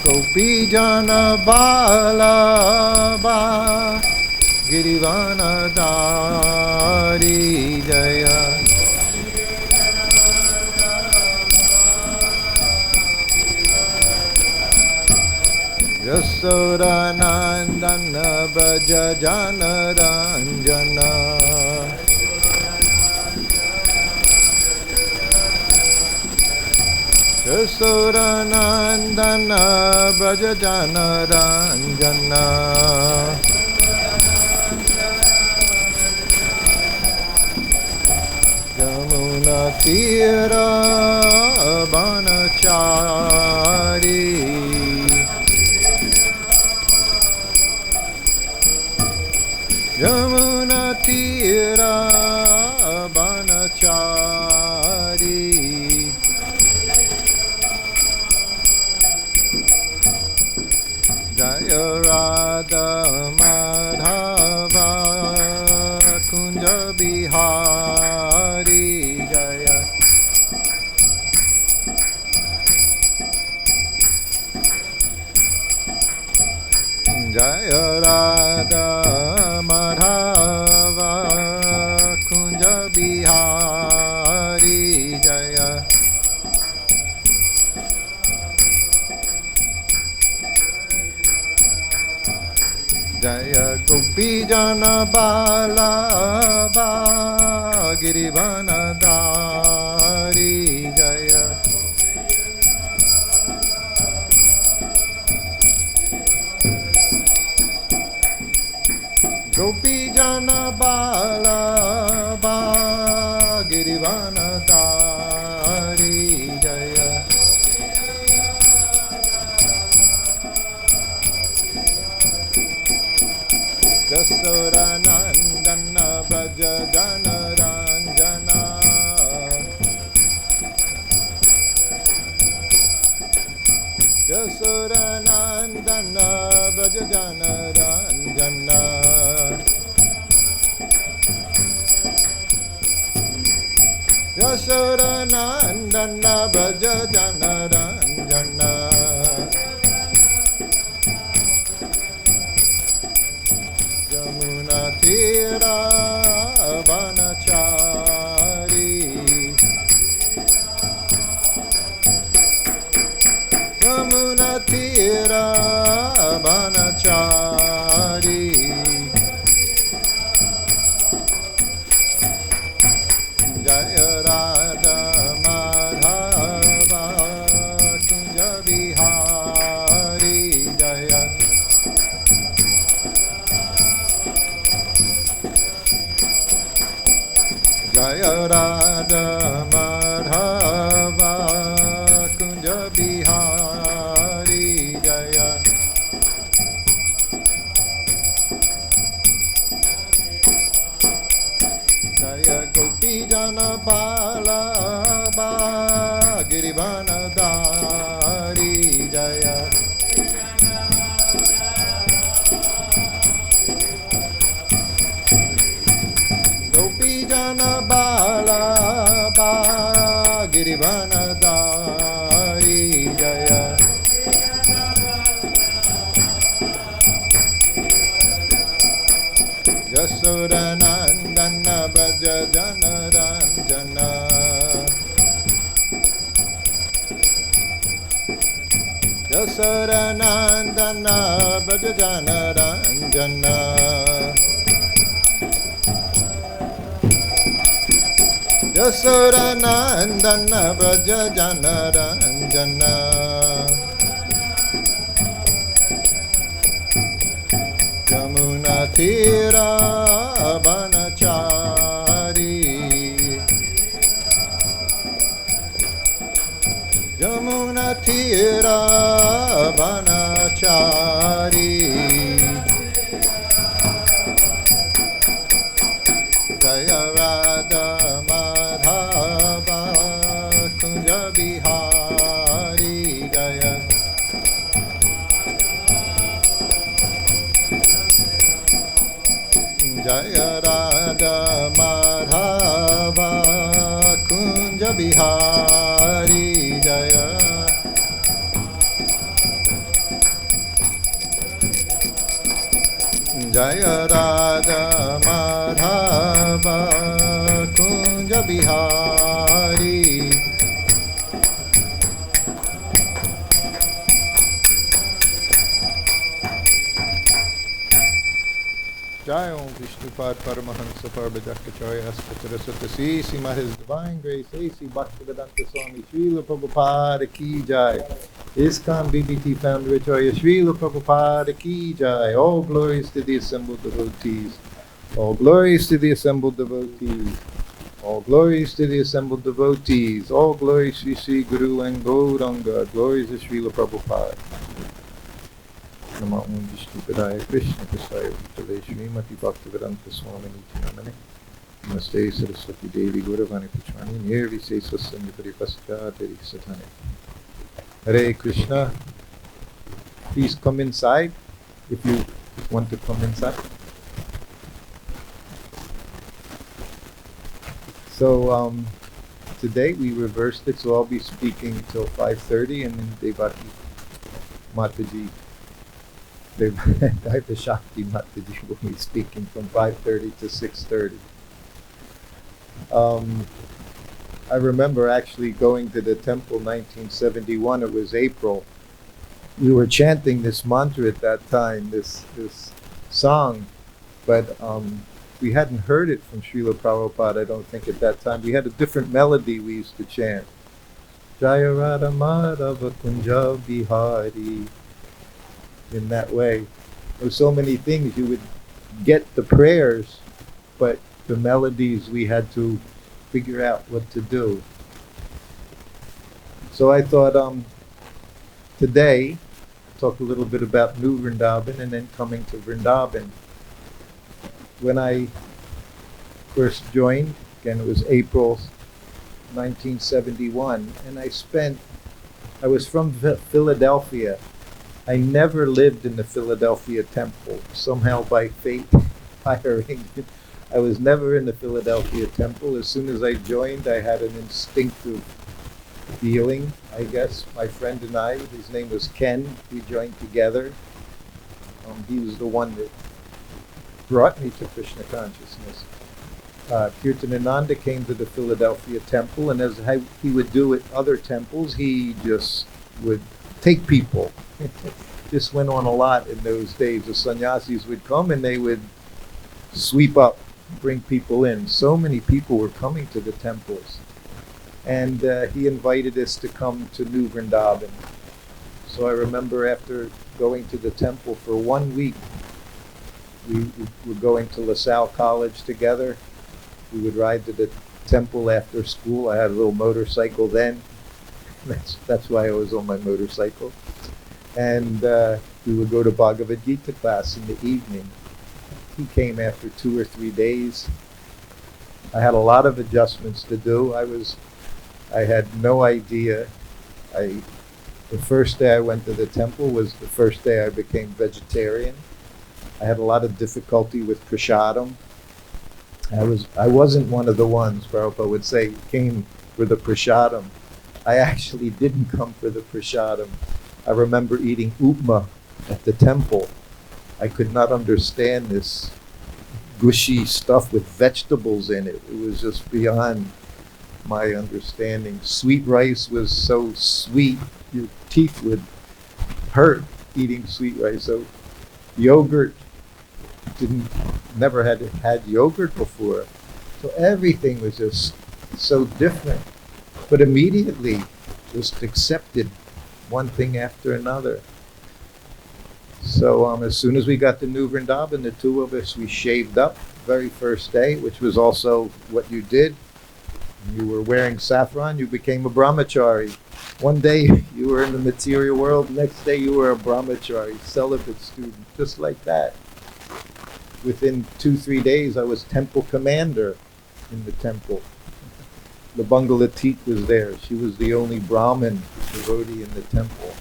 Gopi Jana Balaba Girivana Dari Jaya Yasoda Nandana Braja Jana Ranjana Yasoda Nandana Braja Jana Ranjana Yamuna Tira Banachari Yamuna Tira Banachari Jaya Radha Madhava Kunja Bihari Jaya Jaya Radha Madhava Kunja Bihari Jaya Jaya Gopi Jana Balaba Girivana Dari Jaya Gopi Jana Balaba Girivana Dari Jaya Yasoda Nandana Braja Jana Ranjana Yasoda Nandana Braja Jana Ranjana Yasoda Nandana Braja Jana Ranjana Yamuna Tira Banachari Yamuna Tira Banachari Jaya Radha Madhava Kunja Bihari Jaya Jaya Radha Madhava Kunja Bihari Jaya Jaya Gopi Jana Balaba Girivana Dari Jaya Gopi Jana Balaba Girivana Dari Jaya Yasoda Nandana Braja Jana Ranjana Yasoda Nandana Braja Jana Ranjana Yasoda Nandana Braja Jana Ranjana Yamuna Tira Banachari Yamuna Tira Banachari Jaya Radha Madhava Kunja Bihari Jaya Jaya Radha Madhava Kunja Bihari Jaya Jaya Radha Madhava Kunja Bihari. Jai Om Vishnupad Paramahansa Parvadakacharya Aspatara Sutta Sima His Divine Grace A.C. Bhakti-Vedanta Swami Srila Prabhupada Ki Jai. ISKCON BBT Founder Acharya Srila Prabhupada Ki Jai. All glories to the assembled devotees. All glories to the assembled devotees. All glories to the assembled devotees. All glories to Sri Guru and Gauranga. Glories to Srila Prabhupada. Namo Om Vishnupadaya Krishna Kasaya Vitale Srimati Bhakti-Vedanta Swami Nityanamane Namaste Saraswati Devi Gauravani Puchmani Nirvi Sesasanya Paripascadari Satane. Hare Krishna. Please come inside if you want to come inside. So today we reversed it, so I'll be speaking till 5:30 and then Devaki Mataji the Shakti Mataji will be speaking from 5:30 to 6:30. I remember actually going to the temple 1971. It was April. We were chanting this mantra at that time, this song, but we hadn't heard it from Srila Prabhupada, I don't think, at that time. We had a different melody we used to chant. Jaya Radha Madhava Kunja Bihari. In that way. There were so many things. You would get the prayers, but the melodies we had to figure out what to do. So I thought today talk a little bit about New Vrindavan and then coming to Vrindavan. When I first joined, again it was April 1971, and I was from Philadelphia. I never lived in the Philadelphia temple. Somehow by fate, by arrangement, I was never in the Philadelphia temple. As soon as I joined, I had an instinctive feeling, I guess. My friend and I, his name was Ken, we joined together. He was the one that brought me to Krishna consciousness. Kirtanananda came to the Philadelphia temple, and as he would do at other temples, he just would take people. This went on a lot in those days. The sannyasis would come and they would sweep up, bring people in. So many people were coming to the temples. And he invited us to come to New Vrindavan. So I remember after going to the temple for 1 week, we were going to LaSalle College together. We would ride to the temple after school. I had a little motorcycle then. That's why I was on my motorcycle. And we would go to Bhagavad-Gita class in the evening. He came after 2 or 3 days. I had a lot of adjustments to do. I had no idea. The first day I went to the temple was the first day I became vegetarian. I had a lot of difficulty with prasadam. I wasn't one of the ones, Prabhupada would say, came for the prasadam. I actually didn't come for the prasadam. I remember eating upma at the temple. I could not understand this gushy stuff with vegetables in it. It was just beyond my understanding. Sweet rice was so sweet, your teeth would hurt eating sweet rice. So yogurt, never had yogurt before. So everything was just so different. But immediately just accepted one thing after another. So as soon as we got to New Vrindavan, the two of us, we shaved up very first day, which was also what you did. You were wearing saffron, you became a brahmachari. One day you were in the material world, next day you were a brahmachari, celibate student, just like that. Within 2-3 days I was temple commander in the temple. The Bangalatit was there. She was the only Brahmin devotee in the temple.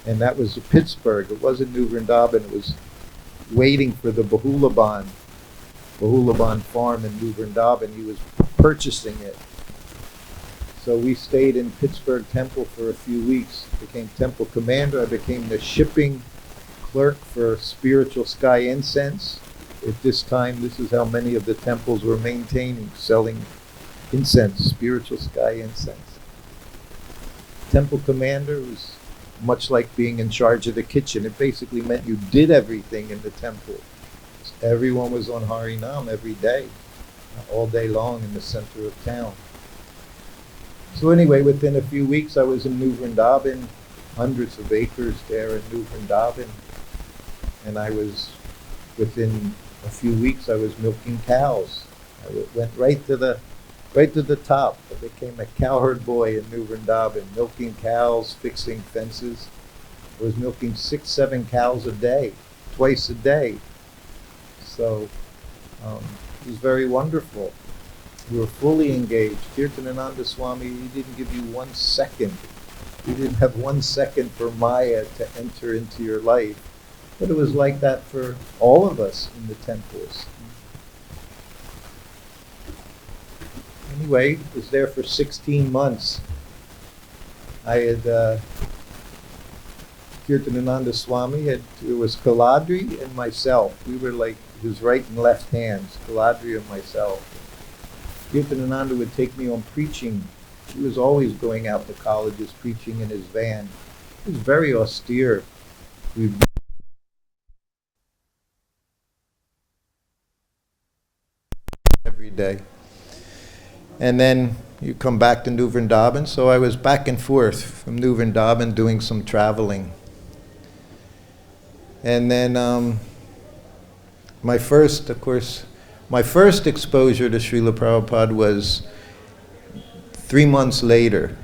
And that was Pittsburgh. It wasn't New Vrindavan. It was waiting for the Bahulaban farm in New Vrindavan. He was purchasing it. So we stayed in Pittsburgh temple for a few weeks. Became temple commander. I became the shipping clerk for spiritual sky incense. At this time, this is how many of the temples were maintaining, selling incense, spiritual sky incense. Temple commander was much like being in charge of the kitchen. It basically meant you did everything in the temple. Everyone was on Harinam every day, all day long in the center of town. So anyway, within a few weeks I was in New Vrindavan, hundreds of acres there in New Vrindavan. And I was, within a few weeks I was milking cows. I went right to the top. I became a cowherd boy in New Vrindavan, milking cows, fixing fences. I was milking 6-7 cows a day, twice a day. So it was very wonderful. We were fully engaged. Kirtanananda Swami, he didn't give you 1 second. You didn't have 1 second for Maya to enter into your life. But it was like that for all of us in the temples. Anyway, I was there for 16 months. I had Kirtanananda Swami, it was Kaladri and myself. We were like his right and left hands, Kaladri and myself. Kirtanananda would take me on preaching. He was always going out to colleges preaching in his van. It was very austere. We every day. And then you come back to New Vrindavan. So I was back and forth from New Vrindavan doing some traveling. And then my first exposure to Srila Prabhupada was 3 months later.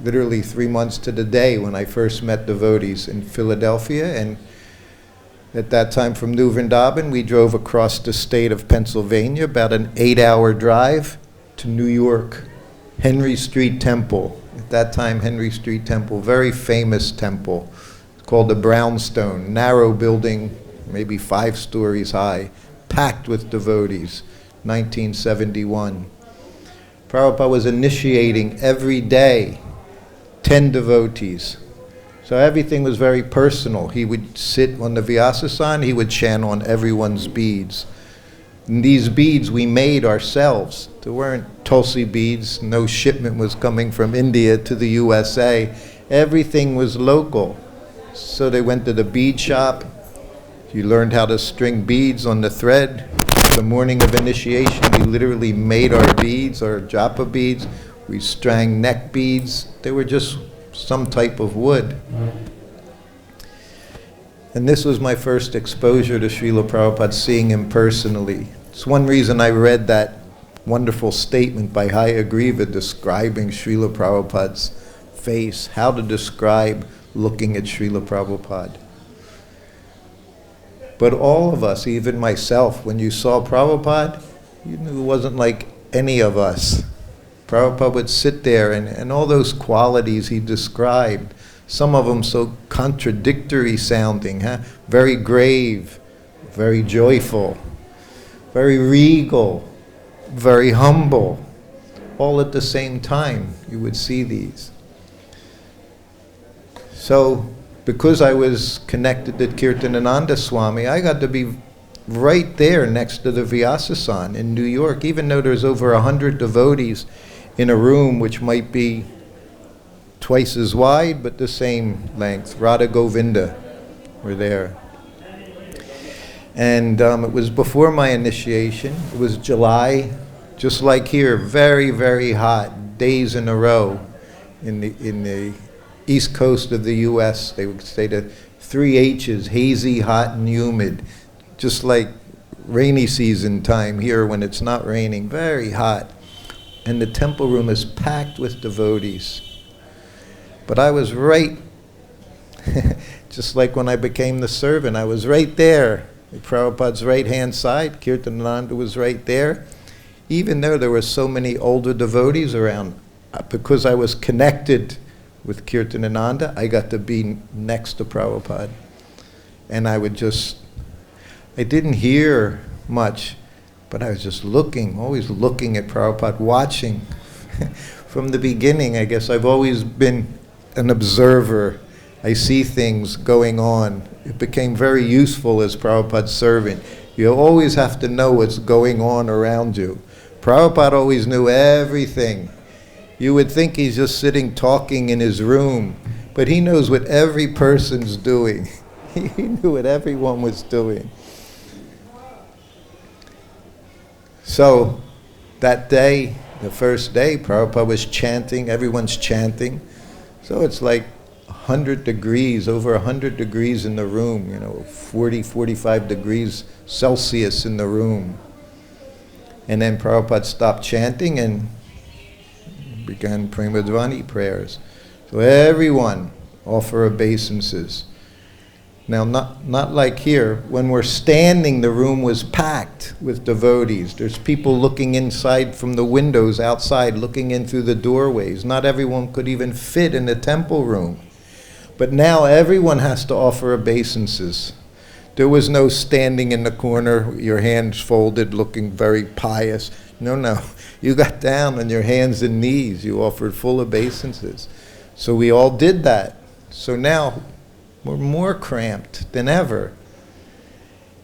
Literally 3 months to the day when I first met devotees in Philadelphia. And at that time from New Vrindavan, we drove across the state of Pennsylvania, about an 8-hour drive to New York, Henry Street Temple. At that time, Henry Street Temple, very famous temple. It's called the Brownstone, narrow building, maybe 5 stories high, packed with devotees, 1971. Prabhupada was initiating every day 10 devotees. So everything was very personal. He would sit on the Vyasasana, he would chant on everyone's beads. And these beads we made ourselves. There weren't Tulsi beads, no shipment was coming from India to the USA. Everything was local. So they went to the bead shop. You learned how to string beads on the thread. The morning of initiation, we literally made our beads, our japa beads. We strang neck beads. They were just some type of wood. And this was my first exposure to Srila Prabhupada, seeing him personally. It's one reason I read that wonderful statement by Hayagriva describing Srila Prabhupada's face, how to describe looking at Srila Prabhupada. But all of us, even myself, when you saw Prabhupada, you knew it wasn't like any of us. Prabhupada would sit there and all those qualities he described, some of them so contradictory sounding, very grave, very joyful, very regal, very humble, all at the same time you would see these. So because I was connected to Kirtanananda Swami, I got to be right there next to the Vyasasana in New York, even though there's over 100 devotees in a room which might be twice as wide, but the same length. Radha Govinda were there. And it was before my initiation. It was July, just like here, very, very hot, days in a row in the east coast of the U.S. They would say the 3 H's, hazy, hot, and humid, just like rainy season time here when it's not raining, very hot. And the temple room is packed with devotees. But I was right, just like when I became the servant, I was right there. At Prabhupada's right-hand side, Kirtanananda was right there. Even though there were so many older devotees around, because I was connected with Kirtanananda, I got to be next to Prabhupada. And I didn't hear much, but I was just looking, always looking at Prabhupada, watching. From the beginning, I guess I've always been an observer. I see things going on. It became very useful as Prabhupada's servant. You always have to know what's going on around you. Prabhupada always knew everything. You would think he's just sitting talking in his room, but he knows what every person's doing. He knew what everyone was doing. So that day, the first day, Prabhupada was chanting, everyone's chanting. So it's like 100 degrees, over 100 degrees in the room, 40, 45 degrees Celsius in the room. And then Prabhupada stopped chanting and began Premadvani prayers. So everyone offer obeisances. Now, not like here. When we're standing, the room was packed with devotees. There's people looking inside from the windows outside, looking in through the doorways. Not everyone could even fit in the temple room. But now everyone has to offer obeisances. There was no standing in the corner, your hands folded, looking very pious. No. You got down on your hands and knees. You offered full obeisances. So we all did that. So now we're more cramped than ever.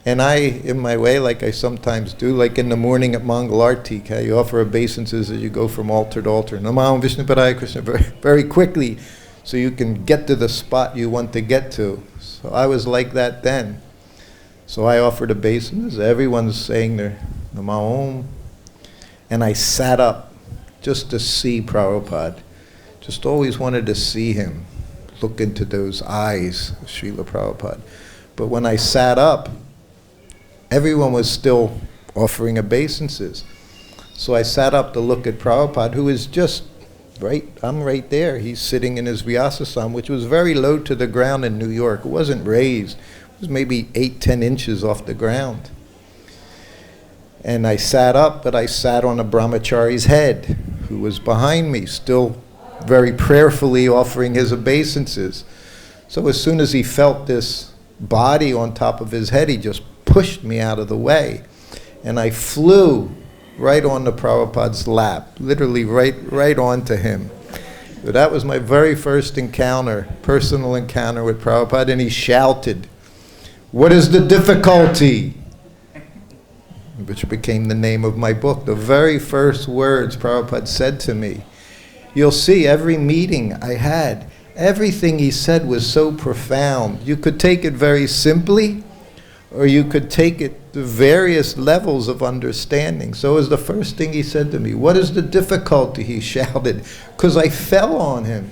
And I, in my way, like I sometimes do, like in the morning at Mangalarti, you offer obeisances as you go from altar to altar. Namo Vishnu Padaya Krishna, very, very quickly, so you can get to the spot you want to get to. So I was like that then. So I offered obeisances. Everyone's saying their Namo Om. And I sat up just to see Prabhupada. Just always wanted to see him, look into those eyes of Srila Prabhupada. But when I sat up, everyone was still offering obeisances. So I sat up to look at Prabhupada, who is just right, I'm right there. He's sitting in his Vyasasana, which was very low to the ground in New York. It wasn't raised. It was maybe 8-10 inches off the ground. And I sat up, but I sat on a brahmachari's head, who was behind me, still very prayerfully offering his obeisances. So as soon as he felt this body on top of his head, he just pushed me out of the way. And I flew right onto Prabhupada's lap, literally right onto him. So that was my very first encounter, personal encounter with Prabhupada, and he shouted, "What is the difficulty?" Which became the name of my book. The very first words Prabhupada said to me. You'll see every meeting I had, everything he said was so profound. You could take it very simply, or you could take it to various levels of understanding. So it was the first thing he said to me. What is the difficulty? He shouted, because I fell on him.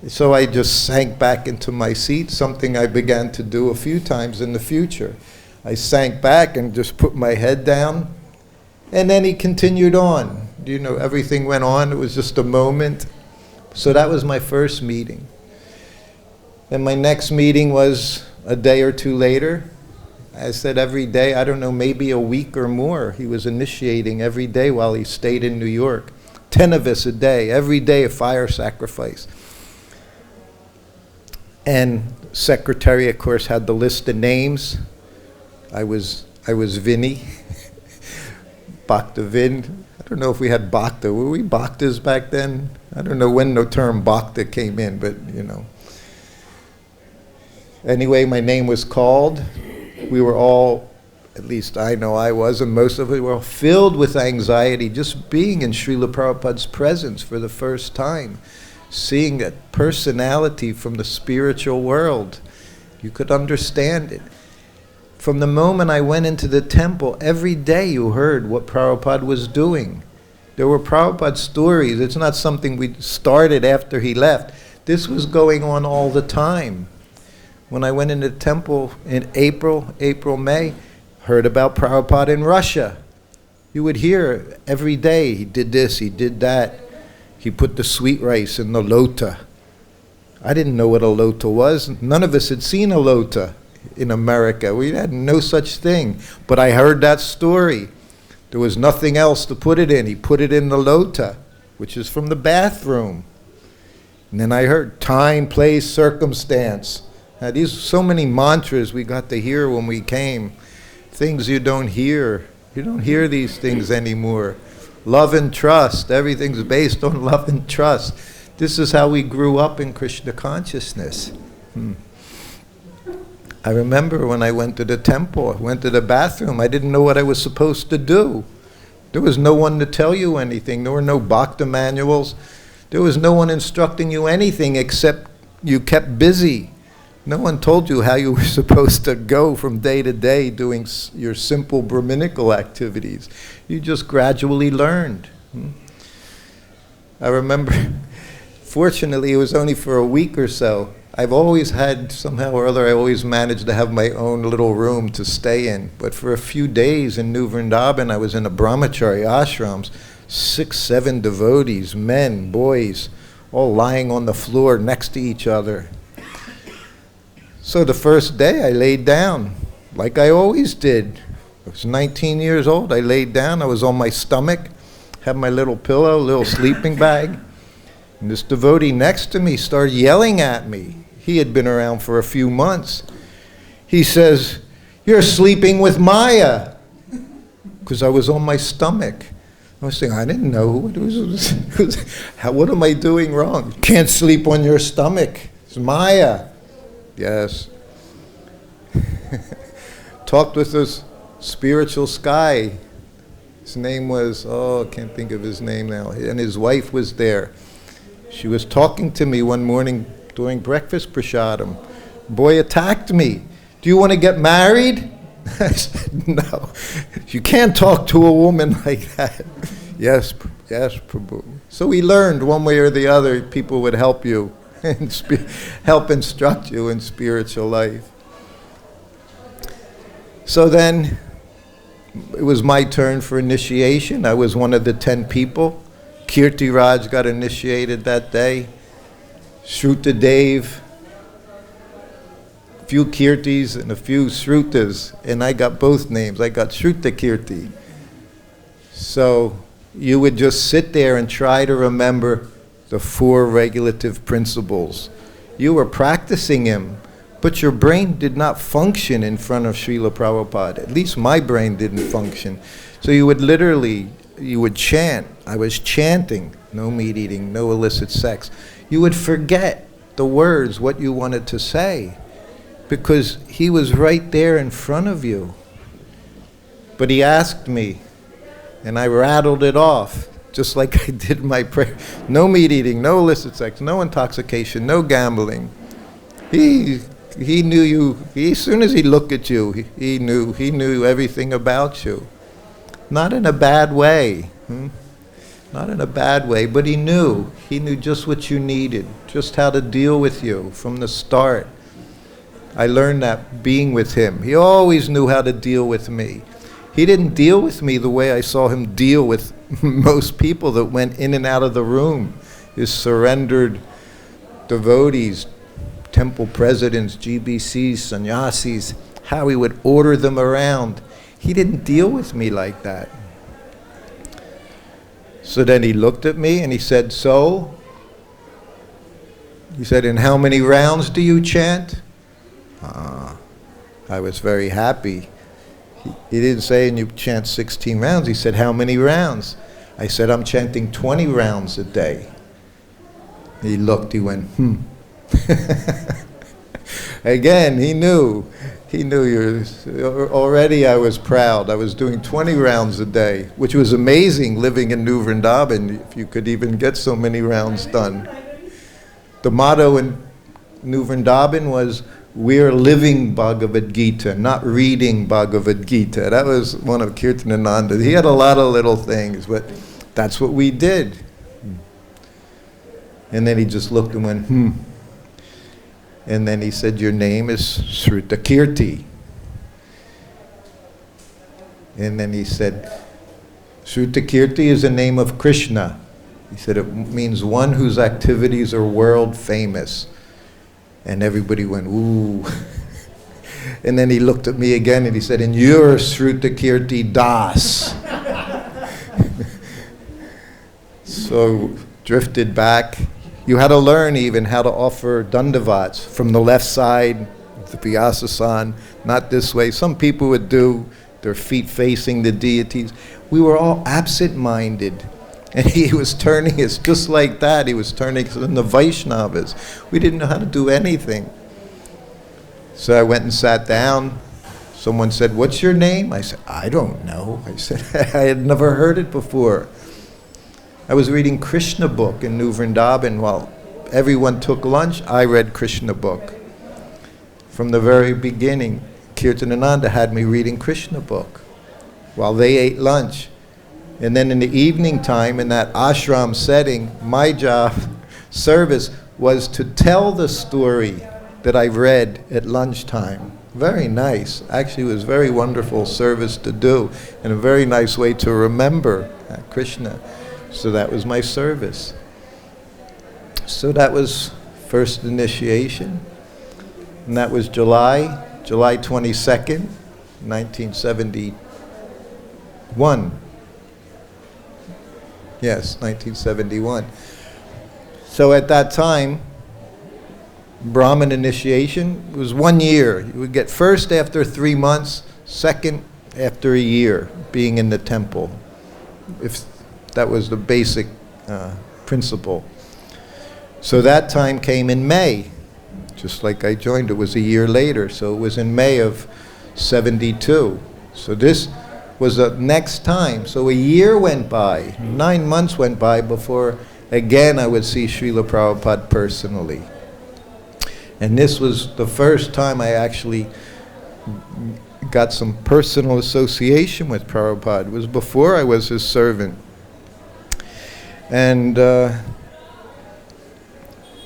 So I just sank back into my seat, something I began to do a few times in the future. I sank back and just put my head down, and then he continued on. Everything went on. It was just a moment. So that was my first meeting. Then my next meeting was a day or two later. I said every day, I don't know, maybe a week or more, he was initiating every day while he stayed in New York. 10 of us a day, every day a fire sacrifice. And secretary, of course, had the list of names. I was Vinny, Bhakta Vin. I don't know if we had Bhakta. Were we Bhaktas back then? I don't know when the term Bhakta came in, but Anyway, my name was called. We were all, at least I know I was, and most of us were all filled with anxiety just being in Srila Prabhupada's presence for the first time, seeing that personality from the spiritual world. You could understand it. From the moment I went into the temple, every day you heard what Prabhupada was doing. There were Prabhupada stories. It's not something we started after he left. This was going on all the time. When I went into the temple in April, May, heard about Prabhupada in Russia. You would hear every day, he did this, he did that. He put the sweet rice in the lota. I didn't know what a lota was. None of us had seen a lota in America. We had no such thing. But I heard that story. There was nothing else to put it in. He put it in the lota, which is from the bathroom. And then I heard time, place, circumstance. Now, these so many mantras we got to hear when we came. Things you don't hear. You don't hear these things anymore. Love and trust. Everything's based on love and trust. This is how we grew up in Krishna consciousness. I remember when I went to the temple, I went to the bathroom, I didn't know what I was supposed to do. There was no one to tell you anything. There were no bhakti manuals. There was no one instructing you anything except you kept busy. No one told you how you were supposed to go from day to day doing your simple Brahminical activities. You just gradually learned. I remember, fortunately, it was only for a week or so. I've always had, somehow or other, I always managed to have my own little room to stay in. But for a few days in New Vrindavan, I was in a brahmachari ashrams, 6, 7 devotees, men, boys, all lying on the floor next to each other. So the first day I laid down, like I always did. I was 19 years old, I laid down, I was on my stomach, had my little pillow, little sleeping bag. And this devotee next to me started yelling at me. He had been around for a few months. He says, "You're sleeping with Maya." Because I was on my stomach. I was saying, I didn't know. What am I doing wrong? You can't sleep on your stomach. It's Maya. Yes. Talked with this spiritual sky. His name was, I can't think of his name now. And his wife was there. She was talking to me one morning during breakfast prasadam. Boy attacked me. "Do you want to get married?" I said, "No. You can't talk to a woman like that." Yes, Prabhu. So we learned one way or the other, people would help you and help instruct you in spiritual life. So then it was my turn for initiation. I was one of the 10 people. Kirti Raj got initiated that day. Sruta Dev, a few Kirtis and a few Srutas, and I got both names. I got Sruta Kirti. So you would just sit there and try to remember the 4 regulative principles. You were practicing them, but your brain did not function in front of Srila Prabhupada. At least my brain didn't function. So you would literally, you would chant. I was chanting, no meat eating, no illicit sex. You would forget the words, what you wanted to say, because he was right there in front of you. But he asked me, and I rattled it off, just like I did my prayer. No meat eating, no illicit sex, no intoxication, no gambling. He knew you. As soon as he looked at you, he knew everything about you. Not in a bad way. Not in a bad way, but he knew just what you needed, just how to deal with you from the start. I learned that being with him. He always knew how to deal with me. He didn't deal with me the way I saw him deal with most people that went in and out of the room. His surrendered devotees, temple presidents, GBCs, sannyasis, how he would order them around. He didn't deal with me like that. So then he looked at me and he said, "So?" He said, "In how many rounds do you chant?" I was very happy. He didn't say, "And you chant 16 rounds." He said, "How many rounds?" I said, "I'm chanting 20 rounds a day." He looked, he went, Again, he knew already I was proud. I was doing 20 rounds a day, which was amazing living in New Vrindavan, if you could even get so many rounds done. The motto in New Vrindavan was, "We're living Bhagavad-Gita, not reading Bhagavad-Gita." That was one of Kirtanananda. He had a lot of little things, but that's what we did. And then he just looked and went, And then he said, "Your name is Sruta Kirti." And then he said, "Sruta Kirti is the name of Krishna." He said, "It means one whose activities are world famous." And everybody went, "Ooh." And then he looked at me again and he said, "And you're Sruta Kirti Das." So drifted back. You had to learn even how to offer dandavats from the left side, the Vyasa-san, not this way. Some people would do their feet facing the deities. We were all absent-minded. And he was turning us just like that. He was turning us into Vaishnavas. We didn't know how to do anything. So I went and sat down. Someone said, "What's your name?" I said, "I don't know." I said, I had never heard it before. I was reading Krishna book in New Vrindavan while everyone took lunch. I read Krishna book. From the very beginning, Kirtanananda had me reading Krishna book while they ate lunch. And then in the evening time, in that ashram setting, my job, service, was to tell the story that I read at lunchtime. Very nice. Actually, it was very wonderful service to do, and a very nice way to remember Krishna. So that was my service. So that was first initiation, and that was July 22nd, 1971. Yes, 1971. So at that time, Brahman initiation was 1 year. You would get first after 3 months, second after a year being in the temple. If that was the basic principle. So that time came in May, just like I joined. It was a year later, so it was in May of 72. So this was the next time. So a year went by, 9 months went by before again I would see Srila Prabhupada personally. And this was the first time I actually got some personal association with Prabhupada. It was before I was his servant. And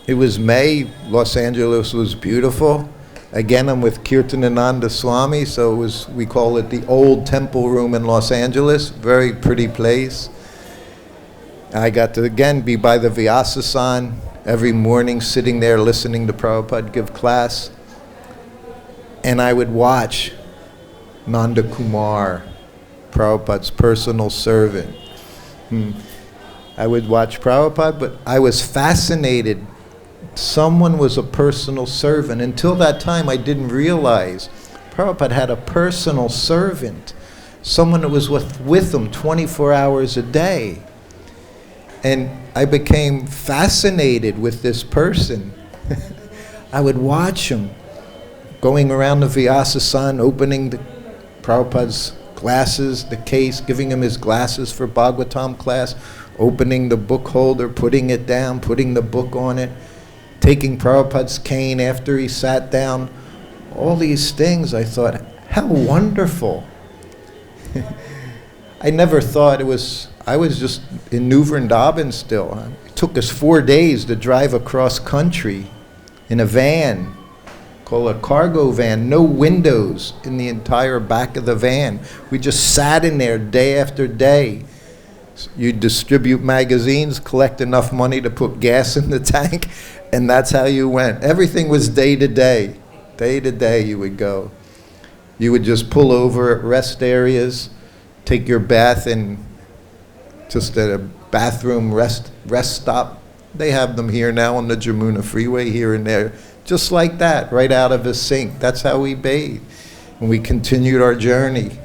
it was May. Los Angeles was beautiful. Again, I'm with Kirtanananda Swami, so it was, we call it the old temple room in Los Angeles. Very pretty place. I got to again be by the Vyasasan every morning, sitting there listening to Prabhupada give class. And I would watch Nanda Kumar, Prabhupada's personal servant. I would watch Prabhupada, but I was fascinated. Someone was a personal servant. Until that time, I didn't realize Prabhupada had a personal servant, someone that was with him 24 hours a day. And I became fascinated with this person. I would watch him going around the Vyasasan, opening the Prabhupada's glasses, the case, giving him his glasses for Bhagavatam class, opening the book holder, putting it down, putting the book on it, taking Prabhupada's cane after he sat down. All these things, I thought, how wonderful. I never thought it was, I was just in New Vrindavan still. It took us 4 days to drive across country in a van, called a cargo van, no windows in the entire back of the van. We just sat in there day after day. You distribute magazines, collect enough money to put gas in the tank, and that's how you went. Everything was day to day. Day to day you would go. You would just pull over at rest areas, take your bath in just at a bathroom rest stop. They have them here now on the Jamuna Freeway, here and there. Just like that, right out of a sink. That's how we bathed. And we continued our journey,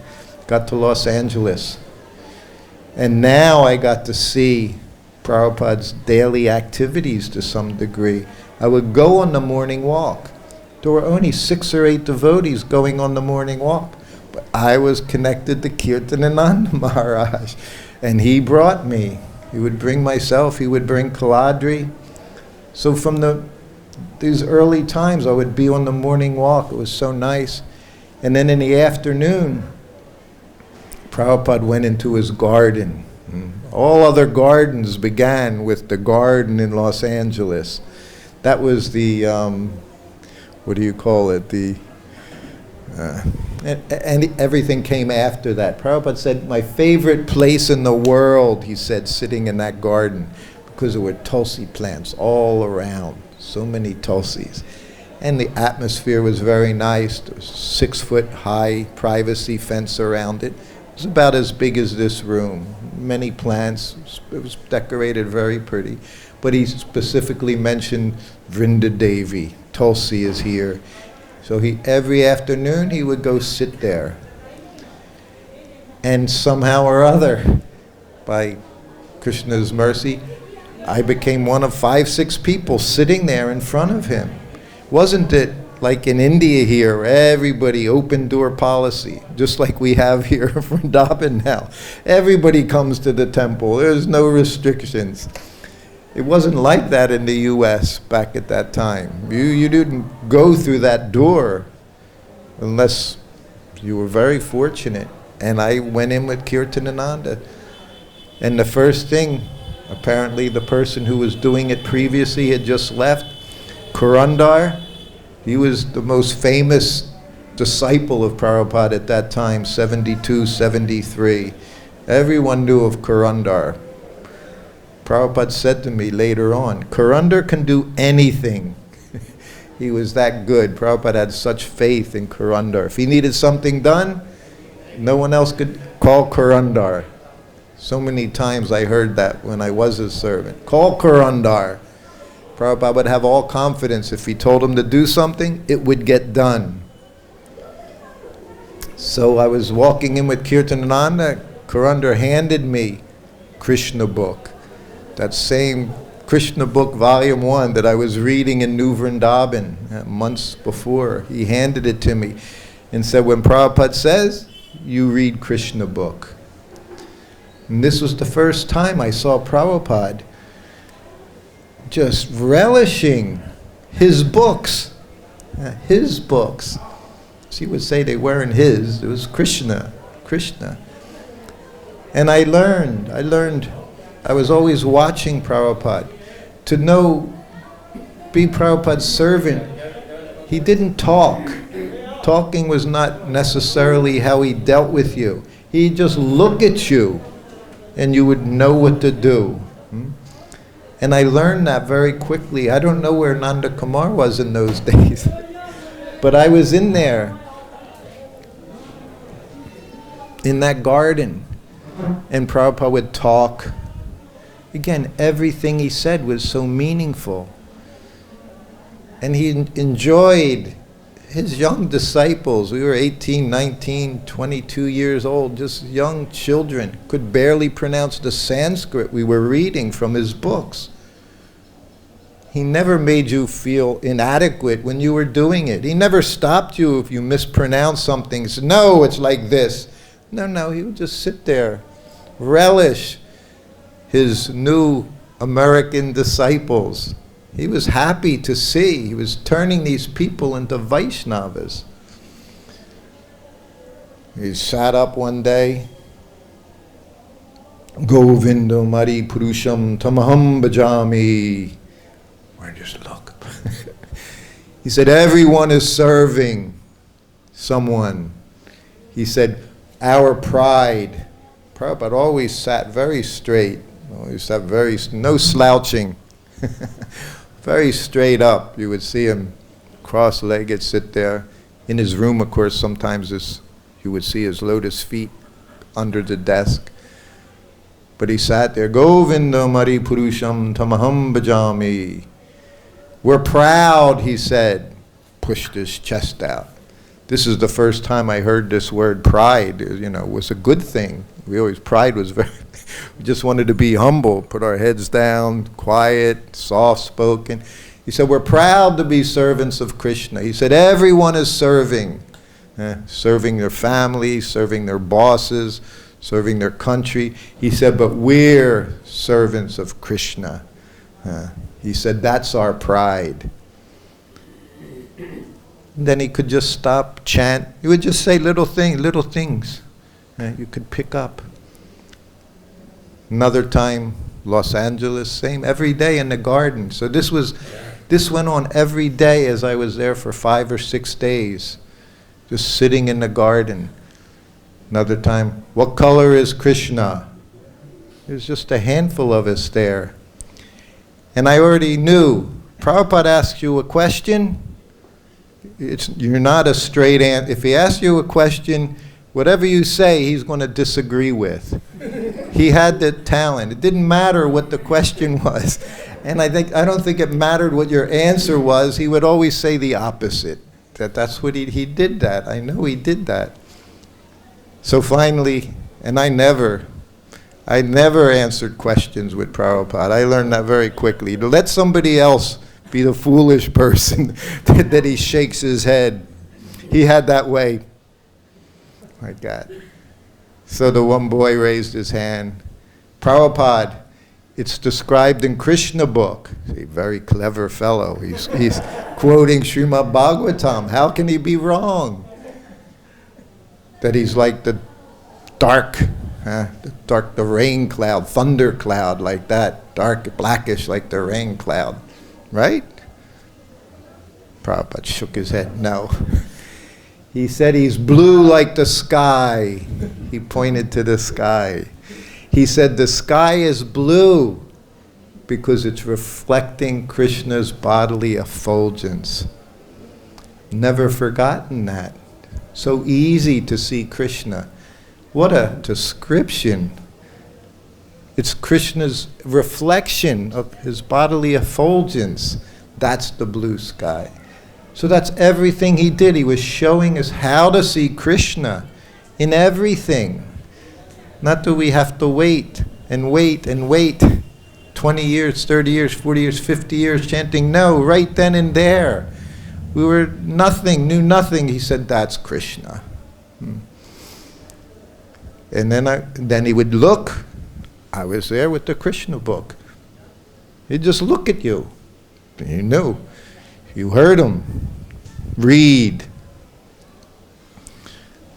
got to Los Angeles. And now I got to see Prabhupada's daily activities to some degree. I would go on the morning walk. There were only 6 or 8 devotees going on the morning walk. But I was connected to Kirtanananda Maharaj. And he brought me. He would bring myself, he would bring Kaladri. So from these early times, I would be on the morning walk. It was so nice. And then in the afternoon, Prabhupada went into his garden. All other gardens began with the garden in Los Angeles. That was the, what do you call it? And everything came after that. Prabhupada said, my favorite place in the world, he said, sitting in that garden, because there were tulsi plants all around, so many tulsis. And the atmosphere was very nice. There was 6-foot high privacy fence around it. It was about as big as this room. Many plants. It was decorated very pretty. But he specifically mentioned Vrinda Devi. Tulsi is here. So every afternoon he would go sit there. And somehow or other, by Krishna's mercy, I became one of 5, 6 people sitting there in front of him. Wasn't it like in India here, everybody open door policy, just like we have here in Vrindavan now. Everybody comes to the temple. There's no restrictions. It wasn't like that in the U.S. back at that time. You didn't go through that door unless you were very fortunate. And I went in with Kirtanananda. And the first thing, apparently the person who was doing it previously had just left, Kurandar. He was the most famous disciple of Prabhupada at that time, 72, 73. Everyone knew of Kurandar. Prabhupada said to me later on, Kurandar can do anything. He was that good. Prabhupada had such faith in Kurandar. If he needed something done, no one else could call Kurandar. So many times I heard that when I was his servant. Call Kurandar. Prabhupada would have all confidence. If he told him to do something, it would get done. So I was walking in with Kirtanananda. Kurandar handed me Krishna book. That same Krishna book, volume 1, that I was reading in New Vrindavan months before. He handed it to me and said, when Prabhupada says, you read Krishna book. And this was the first time I saw Prabhupada just relishing his books. His books. She would say they weren't his, it was Krishna. And I learned, I was always watching Prabhupada. To know, be Prabhupada's servant, he didn't talk. Talking was not necessarily how he dealt with you. He'd just look at you and you would know what to do. And I learned that very quickly. I don't know where Nanda Kumar was in those days. But I was in there, in that garden, and Prabhupada would talk. Again, everything he said was so meaningful. And he enjoyed his young disciples. We were 18, 19, 22 years old, just young children, could barely pronounce the Sanskrit we were reading from his books. He never made you feel inadequate when you were doing it. He never stopped you if you mispronounced something. He said, no, it's like this. No, he would just sit there, relish his new American disciples. He was happy to see. He was turning these people into Vaishnavas. He sat up one day, Govinda Mari Purusham Tamaham Bhajami. Or just look. He said, everyone is serving someone. He said, our pride. Prabhupada always sat very straight. Always sat no slouching. Very straight up. You would see him cross-legged sit there. In his room, of course, sometimes you would see his lotus feet under the desk. But he sat there, Govinda Mari Purusham Tamaham Bhajami. We're proud, he said. Pushed his chest out. This is the first time I heard this word pride. Was a good thing. Pride was we just wanted to be humble, put our heads down, quiet, soft-spoken. He said, we're proud to be servants of Krishna. He said, everyone is serving. Serving their family, serving their bosses, serving their country. He said, but we're servants of Krishna. He said, that's our pride. And then he could just stop, chant. He would just say little things you could pick up. Another time, Los Angeles, same, every day in the garden. So this went on every day as I was there for 5 or 6 days, just sitting in the garden. Another time, what color is Krishna? There's just a handful of us there. And I already knew, Prabhupada asks you a question, you're not a straight answer. If he asks you a question, whatever you say, he's going to disagree with. He had the talent. It didn't matter what the question was. And I don't think it mattered what your answer was. He would always say the opposite. That's what he did that. I know he did that. So finally, and I I never answered questions with Prabhupada. I learned that very quickly. To let somebody else be the foolish person that he shakes his head. He had that way. Like that. So the one boy raised his hand. Prabhupada, it's described in Krishna book. A very clever fellow. He's quoting Srimad Bhagavatam. How can he be wrong? That he's like the dark, the rain cloud, thunder cloud, like that, dark, blackish, like the rain cloud, right? Prabhupada shook his head. No. He said he's blue like the sky. He pointed to the sky. He said the sky is blue because it's reflecting Krishna's bodily effulgence. Never forgotten that. So easy to see Krishna. What a description. It's Krishna's reflection of his bodily effulgence. That's the blue sky. So that's everything he did. He was showing us how to see Krishna in everything. Not that we have to wait and wait and wait 20 years, 30 years, 40 years, 50 years chanting. No, right then and there. We were nothing, knew nothing. He said, that's Krishna. And then he would look. I was there with the Krishna book. He'd just look at you. You knew. You heard him. Read.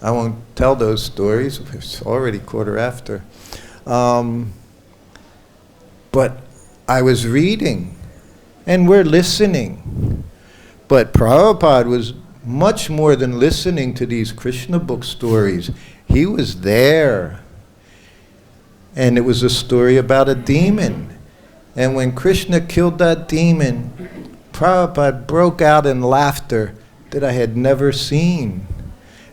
I won't tell those stories. It's already 1:15. But I was reading. And we're listening. But Prabhupada was much more than listening to these Krishna book stories. He was there. And it was a story about a demon. And when Krishna killed that demon, Prabhupada broke out in laughter that I had never seen.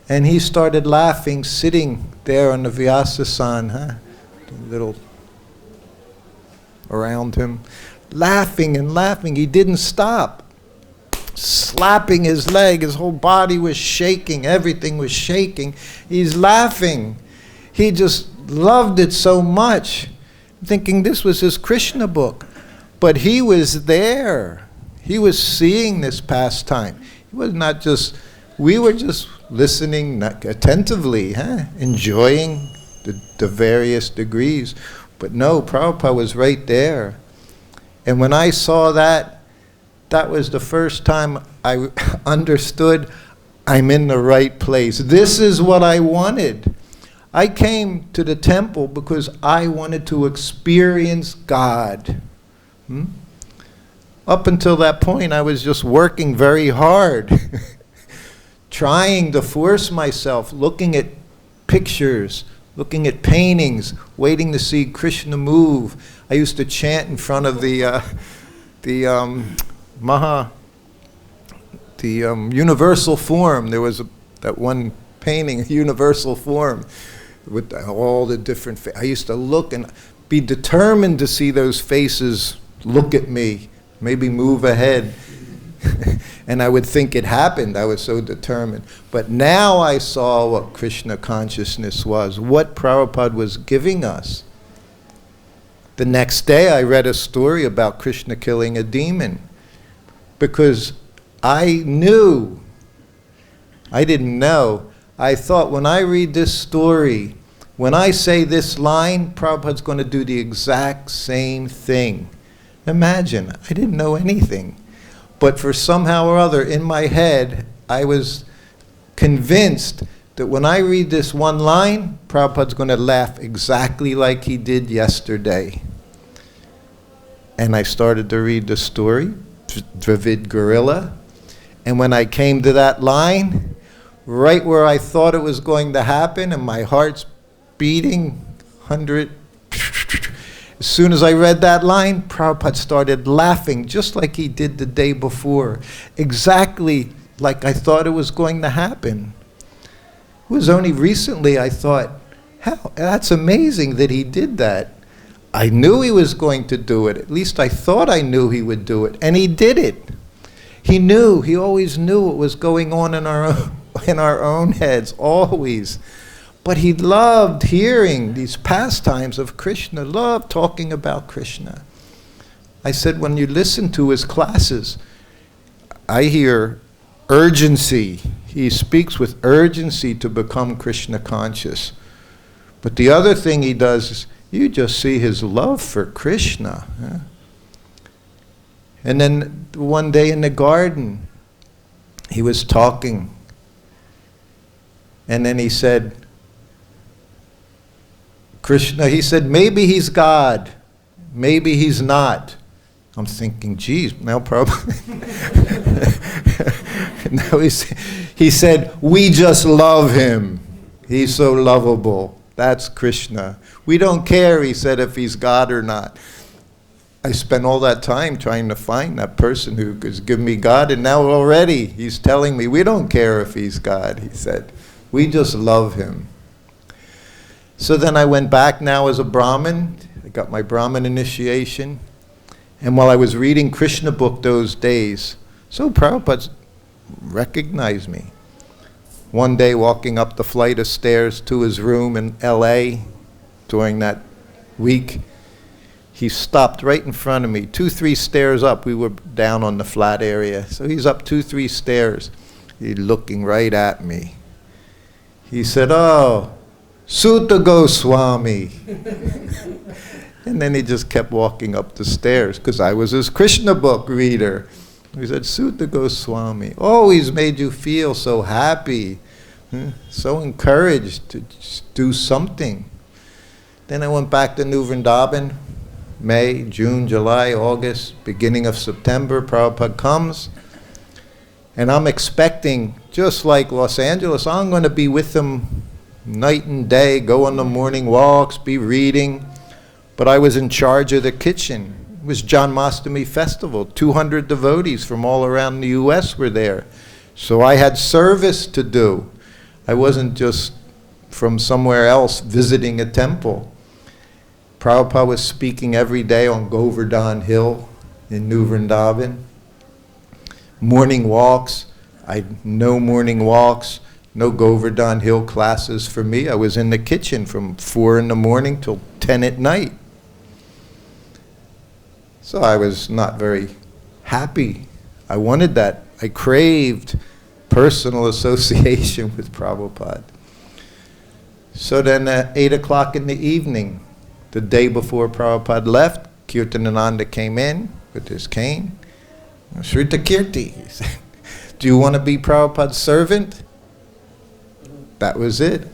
And he started laughing, sitting there on the Vyasasan, little around him, laughing and laughing. He didn't stop. Slapping his leg, his whole body was shaking, everything was shaking. He's laughing. He just loved it so much, thinking this was his Krishna book. But he was there. He was seeing this pastime. He was not just, we were just listening attentively, enjoying the various degrees. But no, Prabhupada was right there. And when I saw that, that was the first time I understood I'm in the right place. This is what I wanted. I came to the temple because I wanted to experience God. Up until that point, I was just working very hard, trying to force myself, looking at pictures, looking at paintings, waiting to see Krishna move. I used to chant in front of the universal form. There was that one painting, a universal form, with all the different I used to look and be determined to see those faces look at me, maybe move ahead. And I would think it happened. I was so determined. But now I saw what Krishna consciousness was, what Prabhupada was giving us. The next day I read a story about Krishna killing a demon. Because I knew, I didn't know, I thought when I read this story, when I say this line, Prabhupada's going to do the exact same thing. Imagine, I didn't know anything. But for somehow or other in my head, I was convinced that when I read this one line, Prabhupada's going to laugh exactly like he did yesterday. And I started to read the story, Dravid Gorilla. And when I came to that line, right where I thought it was going to happen, and my heart's beating 100. As soon as I read that line, Prabhupada started laughing, just like he did the day before. Exactly like I thought it was going to happen. It was only recently I thought, how, that's amazing that he did that. I knew he was going to do it. At least I thought I knew he would do it. And he did it. He knew. He always knew what was going on in our own heads, always. But he loved hearing these pastimes of Krishna, loved talking about Krishna. I said, when you listen to his classes, I hear urgency. He speaks with urgency to become Krishna conscious. But the other thing he does is, you just see his love for Krishna. Yeah? And then one day in the garden, he was talking. And then he said, Krishna, he said, maybe he's God, maybe he's not. I'm thinking, geez, now probably. Now he said, we just love him. He's so lovable. That's Krishna. We don't care, he said, if he's God or not. I spent all that time trying to find that person who could give me God, and now already he's telling me, we don't care if he's God, he said. We just love him. So then I went back now as a Brahmin. I got my Brahman initiation. And while I was reading Krishna book those days, so Prabhupada recognized me. One day walking up the flight of stairs to his room in LA during that week, he stopped right in front of me, 2-3 stairs up. We were down on the flat area. So he's up 2-3 stairs. He's looking right at me. He said, oh, Sruta Goswami. And then he just kept walking up the stairs because I was his Krishna book reader. He said, Sruta Goswami, always made you feel so happy, so encouraged to do something. Then I went back to New Vrindavan, May, June, July, August, beginning of September, Prabhupada comes. And I'm expecting, just like Los Angeles, I'm going to be with him night and day, go on the morning walks, be reading. But I was in charge of the kitchen. It was Janmashtami festival. 200 devotees from all around the U.S. were there. So I had service to do. I wasn't just from somewhere else visiting a temple. Prabhupada was speaking every day on Govardhan Hill in New Vrindavan. Morning walks. No morning walks. No Govardhan Hill classes for me. I was in the kitchen from 4 in the morning till 10 at night. So I was not very happy. I wanted that. I craved personal association with Prabhupada. So then at 8 o'clock in the evening, the day before Prabhupada left, Kirtanananda came in with his cane. Srita Kirti, he said, do you want to be Prabhupada's servant? That was it.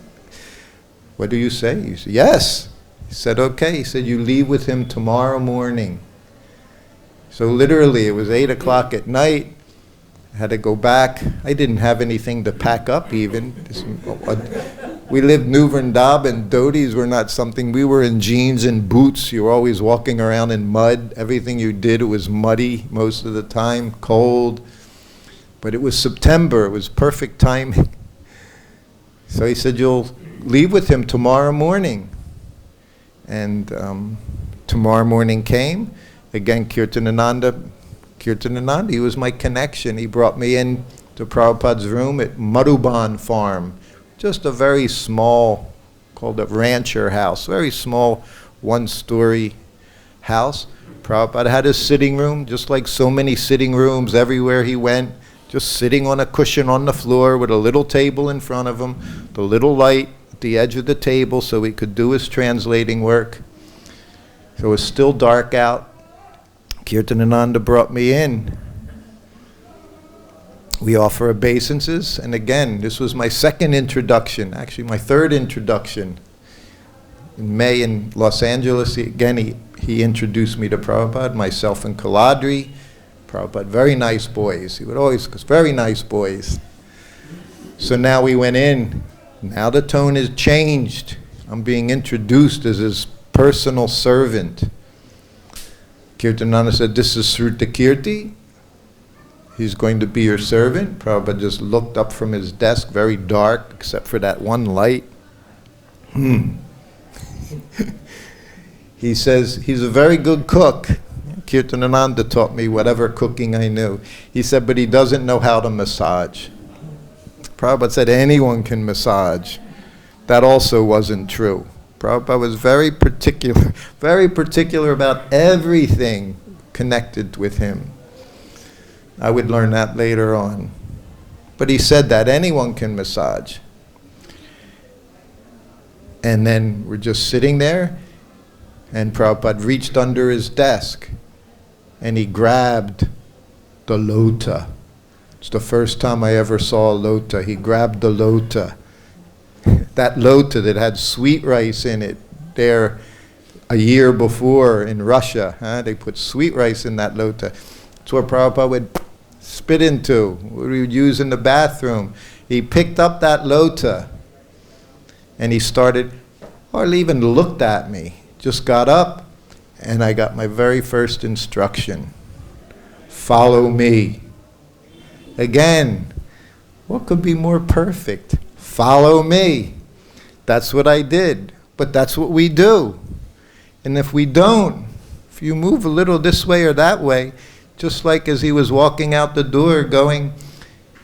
What do you say? He said, yes. He said, okay. He said, you leave with him tomorrow morning. So literally, it was 8 o'clock at night. I had to go back. I didn't have anything to pack up even. We lived New Vrindavan. Devotees were not something. We were in jeans and boots. You were always walking around in mud. Everything you did, it was muddy most of the time, cold. But it was September. It was perfect timing. So he said, you'll leave with him tomorrow morning. And tomorrow morning came. Again, Kirtanananda, he was my connection. He brought me in to Prabhupada's room at Madhuban Farm. Just a very small, called a rancher house, very small one-story house. Prabhupada had his sitting room, just like so many sitting rooms everywhere he went, just sitting on a cushion on the floor with a little table in front of him, the little light at the edge of the table so he could do his translating work. So it was still dark out. Kirtanananda brought me in. We offer obeisances, and again, this was my second introduction, actually my third introduction. In May in Los Angeles, he introduced me to Prabhupada, myself and Kaladri. Prabhupada, very nice boys. He would always, very nice boys. So now we went in. Now the tone has changed. I'm being introduced as his personal servant. Kirtananda said, this is Sruta Kirti. He's going to be your servant. Prabhupada just looked up from his desk, very dark, except for that one light. He says, he's a very good cook. Kirtanananda taught me whatever cooking I knew. He said, but he doesn't know how to massage. Prabhupada said, anyone can massage. that also wasn't true. Prabhupada was very particular about everything connected with him. I would learn that later on. But he said that anyone can massage. And then we're just sitting there, and Prabhupada reached under his desk, and he grabbed the lota. It's the first time I ever saw a lota. He grabbed the lota. That lota that had sweet rice in it there a year before in Russia. They put sweet rice in that lota. It's what Prabhupada would spit into, what we would use in the bathroom. He picked up that lota and he started, hardly even looked at me, just got up, and I got my very first instruction. Follow me. Again, what could be more perfect? Follow me. That's what I did, but that's what we do. And if we don't, if you move a little this way or that way, just like as he was walking out the door going,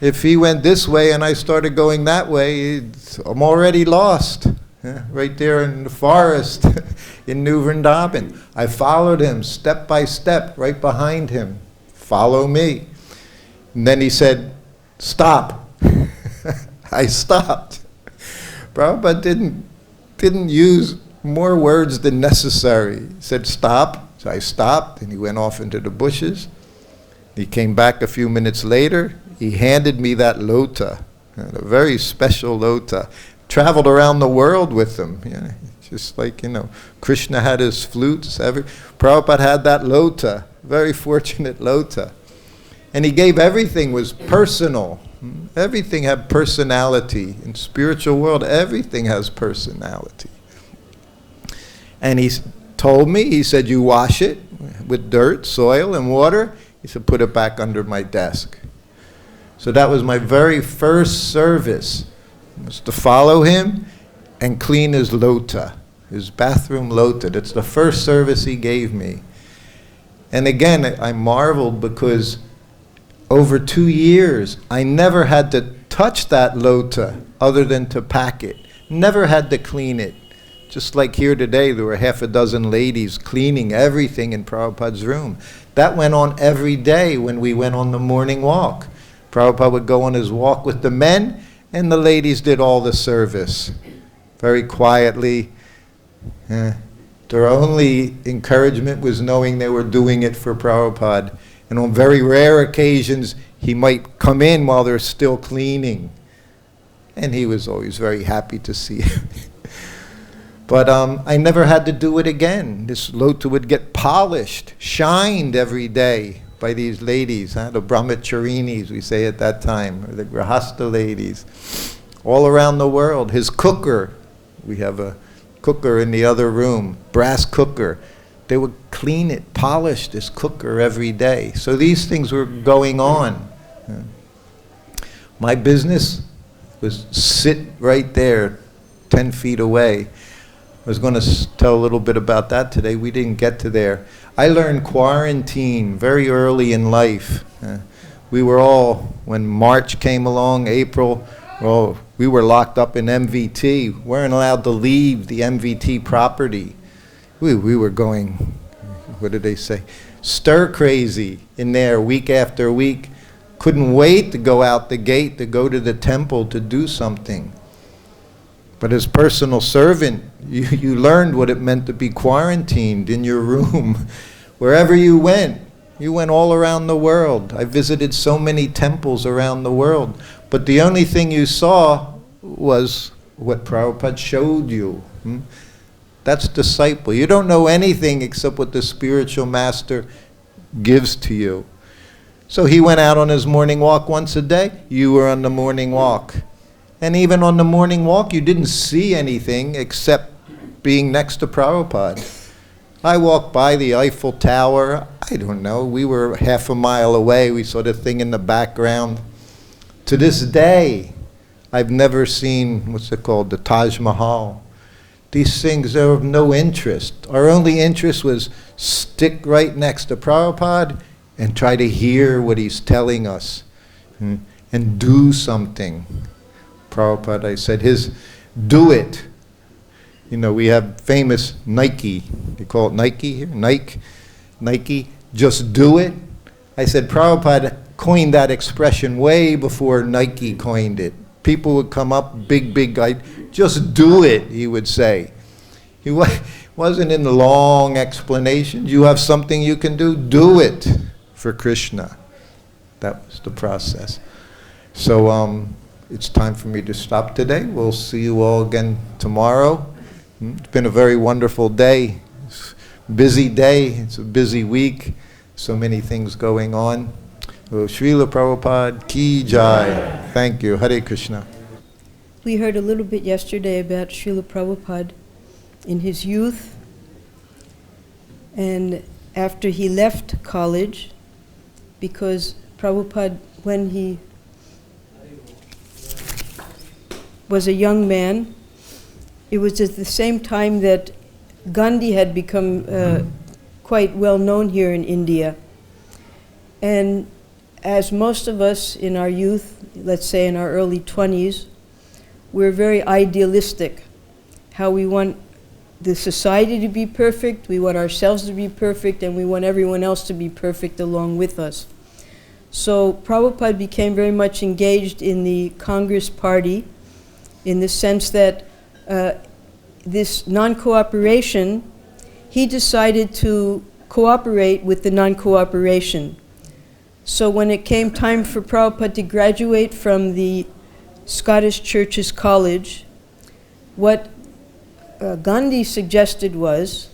if he went this way and I started going that way, I'm already lost. Right there in the forest in New Vrindavan. I followed him step by step, right behind him. Follow me. And then he said, stop. I stopped. Prabhupada didn't use more words than necessary. He said, stop. So I stopped, and he went off into the bushes. He came back a few minutes later. He handed me that lota, a very special lota. Traveled around the world with him, just like, Krishna had his flutes. Prabhupada had that lota, very fortunate lota. And he gave everything was personal. Everything had personality. In spiritual world, everything has personality. And he told me, he said, you wash it with dirt, soil, and water. He said, put it back under my desk. So that was my very first service, was to follow him and clean his lota, his bathroom lota. That's the first service he gave me. And again, I marveled because over 2 years, I never had to touch that lota other than to pack it. Never had to clean it. Just like here today, there were half a dozen ladies cleaning everything in Prabhupada's room. That went on every day when we went on the morning walk. Prabhupada would go on his walk with the men, and the ladies did all the service. Very quietly. Their only encouragement was knowing they were doing it for Prabhupada. And on very rare occasions, he might come in while they're still cleaning. And he was always very happy to see it. But I never had to do it again. This lota would get polished, shined every day by these ladies, the brahmacharinis, we say at that time, or the grahasta ladies, all around the world. His cooker, we have a cooker in the other room, brass cooker. They would clean it, polish this cooker every day. So these things were going on. My business was sit right there, 10 feet away. I was going to tell a little bit about that today. We didn't get to there. I learned quarantine very early in life. We were all, when March came along, April, well, we were locked up in MVT. We weren't allowed to leave the MVT property. We were going, what did they say? Stir crazy in there week after week. Couldn't wait to go out the gate, to go to the temple to do something. But as personal servant, you learned what it meant to be quarantined in your room. Wherever you went all around the world. I visited so many temples around the world. But the only thing you saw was what Prabhupada showed you. That's disciple. You don't know anything except what the spiritual master gives to you. So he went out on his morning walk once a day. You were on the morning walk. And even on the morning walk, you didn't see anything except being next to Prabhupada. I walked by the Eiffel Tower. I don't know. We were half a mile away. We saw the thing in the background. To this day, I've never seen, what's it called, the Taj Mahal. These things are of no interest. Our only interest was stick right next to Prabhupada and try to hear what he's telling us and do something. Prabhupada, I said, Do it. You know, we have famous Nike. They call it Nike here? Nike. Just do it. I said, Prabhupada coined that expression way before Nike coined it. People would come up, big guy, just do it, he would say. He wasn't in the long explanations. You have something you can do it for Krishna. That was the process. So it's time for me to stop today. We'll see you all again tomorrow. It's been a very wonderful day. Busy day. It's a busy week. So many things going on. Srila Prabhupada ki jai. Thank you. Hare Krishna. We heard a little bit yesterday about Srila Prabhupada in his youth, and after he left college, because Prabhupada, when he was a young man, it was at the same time that Gandhi had become quite well known here in India. And as most of us in our youth, let's say in our early 20s, we're very idealistic. How we want the society to be perfect, we want ourselves to be perfect, and we want everyone else to be perfect along with us. So Prabhupada became very much engaged in the Congress Party, in the sense that this non-cooperation, he decided to cooperate with the non-cooperation. So when it came time for Prabhupada to graduate from the Scottish Churches College, what Gandhi suggested was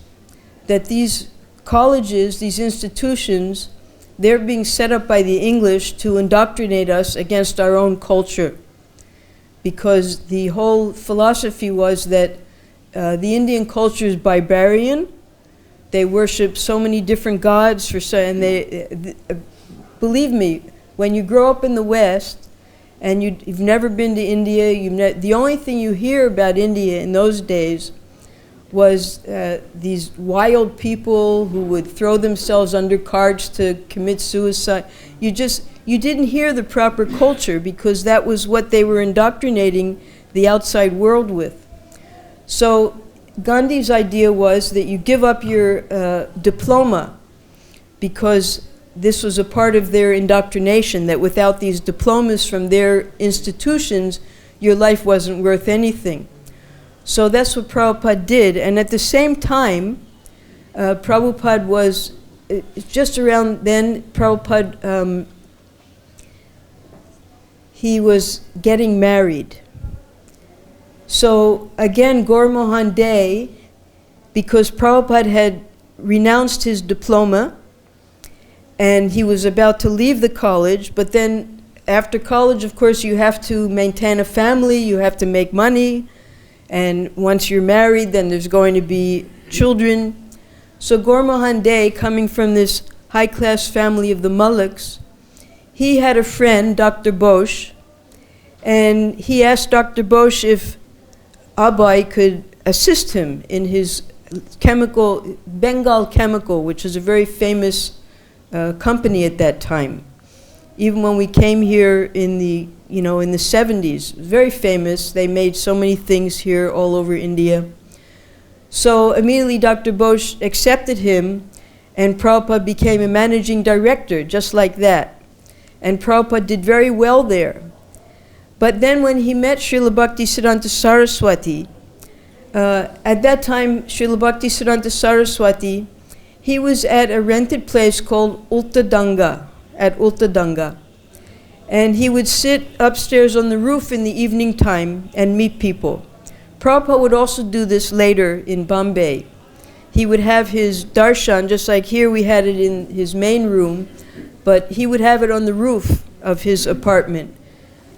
that these colleges, these institutions, they're being set up by the English to indoctrinate us against our own culture. Because the whole philosophy was that the Indian culture is barbarian. They worship so many different gods, believe me, when you grow up in the West and you've never been to India, the only thing you hear about India in those days was these wild people who would throw themselves under carts to commit suicide. You didn't hear the proper culture because that was what they were indoctrinating the outside world with. So Gandhi's idea was that you give up your diploma, because this was a part of their indoctrination, that without these diplomas from their institutions, your life wasn't worth anything. So that's what Prabhupada did. And at the same time, Prabhupada was, just around then, Prabhupada, he was getting married. So again, Gaur Mohan Day, because Prabhupada had renounced his diploma, and he was about to leave the college, but then after college, of course, you have to maintain a family, you have to make money, and once you're married, then there's going to be children. So Gaur Mohan Day, coming from this high-class family of the Maliks, he had a friend, Dr. Bosch, and he asked Dr. Bosch if Abai could assist him in his chemical, Bengal Chemical, which is a very famous company at that time. Even when we came here in the 70s, very famous. They made so many things here all over India. So immediately Dr. Bosch accepted him, and Prabhupada became a managing director, just like that. And Prabhupada did very well there. But then when he met Srila Bhaktisiddhanta Saraswati, at that time, Srila Bhaktisiddhanta Saraswati, he was at a rented place called Ultadanga, at Ultadanga. And he would sit upstairs on the roof in the evening time and meet people. Prabhupada would also do this later in Bombay. He would have his darshan, just like here we had it in his main room, but he would have it on the roof of his apartment.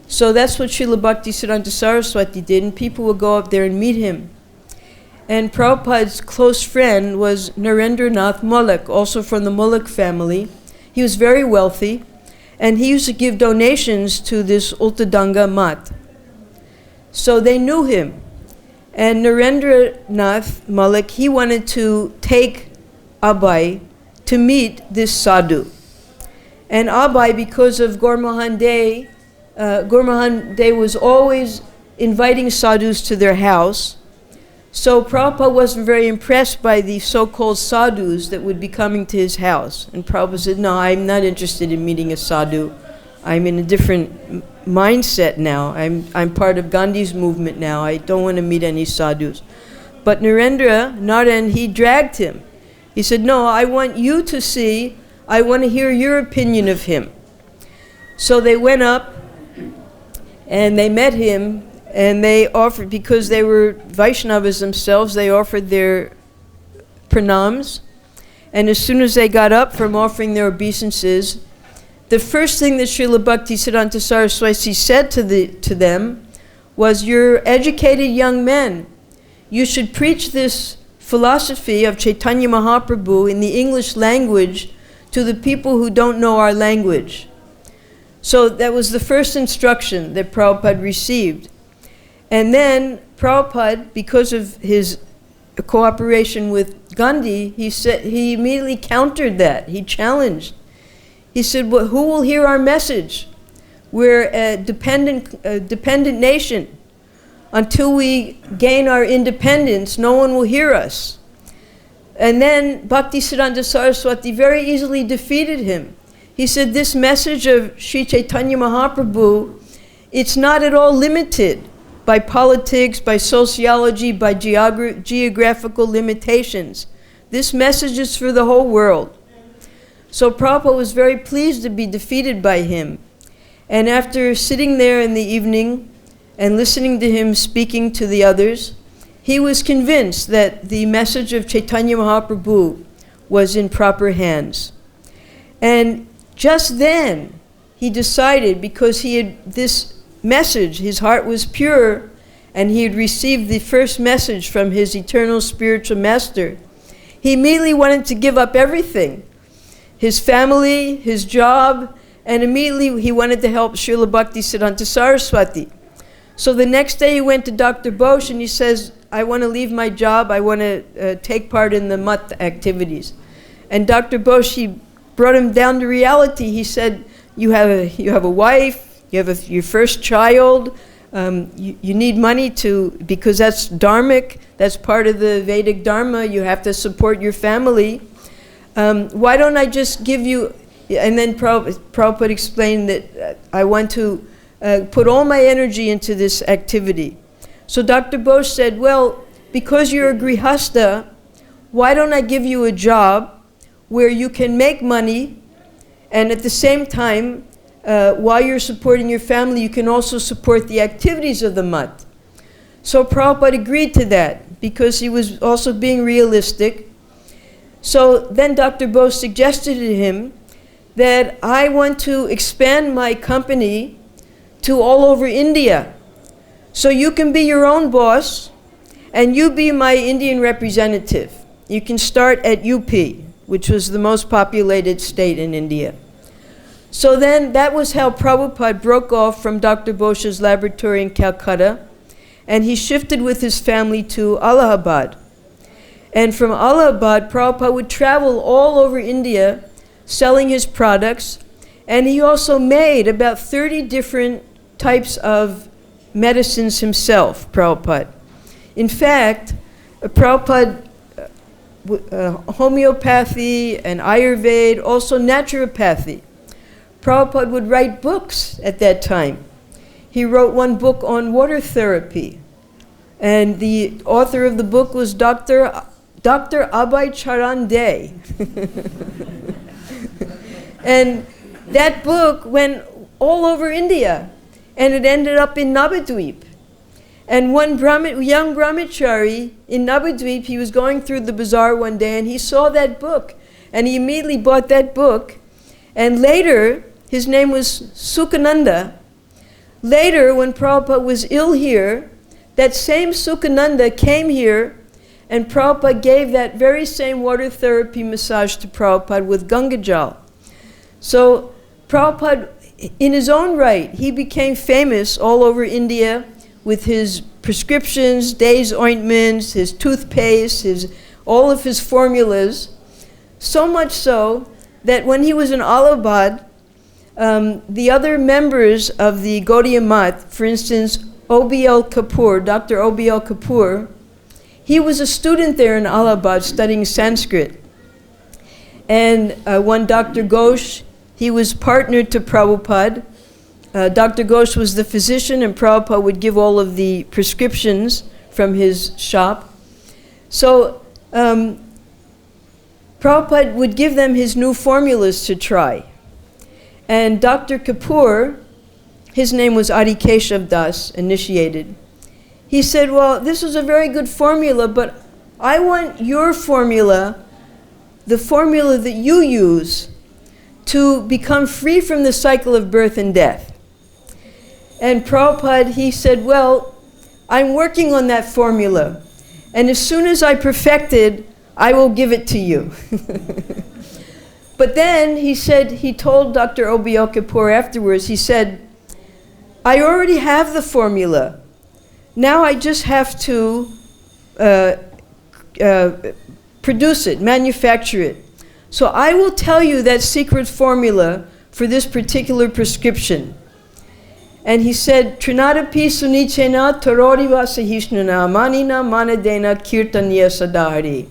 So that's what Srila Bhaktisiddhanta Saraswati did, and people would go up there and meet him. And Prabhupada's close friend was Narendranath Mullik, also from the Mullik family. He was very wealthy, and he used to give donations to this Ultadanga Mat. So they knew him. And Narendranath Mullik, he wanted to take Abai to meet this sadhu. And Abai, because of Gaur Mohan Day was always inviting sadhus to their house. So Prabhupada wasn't very impressed by the so-called sadhus that would be coming to his house. And Prabhupada said, no, I'm not interested in meeting a sadhu. I'm in a different mindset now. I'm part of Gandhi's movement now. I don't want to meet any sadhus. But Naren, he dragged him. He said, no, I want you to see, I want to hear your opinion of him. So they went up and they met him, and they offered, because they were Vaishnavas themselves, they offered their pranams. And as soon as they got up from offering their obeisances, the first thing that Srila Bhaktisiddhanta Saraswati said to them was, you're educated young men. You should preach this philosophy of Chaitanya Mahaprabhu in the English language to the people who don't know our language. So that was the first instruction that Prabhupada received. And then Prabhupada, because of his cooperation with Gandhi, he immediately countered that. He challenged. He said, well, who will hear our message? We're a dependent nation. Until we gain our independence, no one will hear us. And then Bhaktisiddhanta Saraswati very easily defeated him. He said, this message of Sri Chaitanya Mahaprabhu, it's not at all limited by politics, by sociology, by geographical limitations. This message is for the whole world. So Prabhupada was very pleased to be defeated by him. And after sitting there in the evening and listening to him speaking to the others, he was convinced that the message of Chaitanya Mahaprabhu was in proper hands. And just then, he decided, because he had this message, his heart was pure, and he had received the first message from his eternal spiritual master, he immediately wanted to give up everything, his family, his job, and immediately he wanted to help Srila Bhaktisiddhanta Saraswati. So the next day he went to Dr. Bose and he says, I want to leave my job, I want to take part in the Mat activities. And Dr. Bose, he brought him down to reality. He said, you have a wife, you have your first child, you need money because that's dharmic, that's part of the Vedic Dharma, you have to support your family. Why don't I just give you, and then Prabhupada explained that I want to put all my energy into this activity. So Dr. Bose said, well, because you're a grihasta, why don't I give you a job where you can make money, and at the same time, while you're supporting your family, you can also support the activities of the Mat. So Prabhupada agreed to that, because he was also being realistic. So then Dr. Bose suggested to him that I want to expand my company to all over India. So you can be your own boss, and you be my Indian representative. You can start at UP, which was the most populated state in India. So then that was how Prabhupada broke off from Dr. Bose's laboratory in Calcutta, and he shifted with his family to Allahabad. And from Allahabad, Prabhupada would travel all over India selling his products, and he also made about 30 different types of medicines himself, Prabhupada. In fact, Prabhupada, homeopathy and Ayurveda, also naturopathy. Prabhupada would write books at that time. He wrote one book on water therapy, and the author of the book was Dr. Abhay Charan Dey. And that book went all over India, and it ended up in Navadvip. And one young brahmachari in Navadvip, he was going through the bazaar one day, and he saw that book, and he immediately bought that book. And later, his name was Sukhananda. Later, when Prabhupada was ill here, that same Sukhananda came here, and Prabhupada gave that very same water therapy massage to Prabhupada with Gangajal. So Prabhupada, in his own right, he became famous all over India with his prescriptions, Day's ointments, his toothpaste, all of his formulas. So much so that when he was in Allahabad, the other members of the Gaudiya Math, for instance, O.B.L. Kapoor, Dr. O.B.L. Kapoor, he was a student there in Allahabad studying Sanskrit. And one Dr. Ghosh, he was partnered to Prabhupada. Dr. Ghosh was the physician, and Prabhupada would give all of the prescriptions from his shop. So Prabhupada would give them his new formulas to try. And Dr. Kapoor, his name was Adi Keshav Das, initiated. He said, well, this is a very good formula, but I want your formula, the formula that you use, to become free from the cycle of birth and death. And Prabhupada, he said, well, I'm working on that formula, and as soon as I perfect it, I will give it to you. But then he said, he told Dr. O.B.L. Kapoor afterwards, he said, I already have the formula. Now I just have to produce it, manufacture it. So I will tell you that secret formula for this particular prescription. And he said, Trinadapi sunichena tororiva sahishnana manina manadena kirtanya sadari.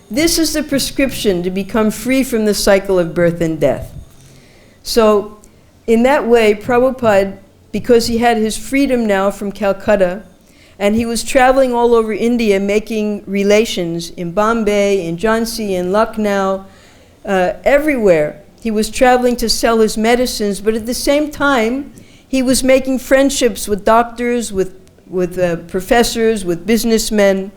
This is the prescription to become free from the cycle of birth and death. So in that way, Prabhupada, because he had his freedom now from Calcutta, and he was traveling all over India making relations in Bombay, in Jhansi, in Lucknow, everywhere. He was traveling to sell his medicines, but at the same time, he was making friendships with doctors, with professors, with businessmen.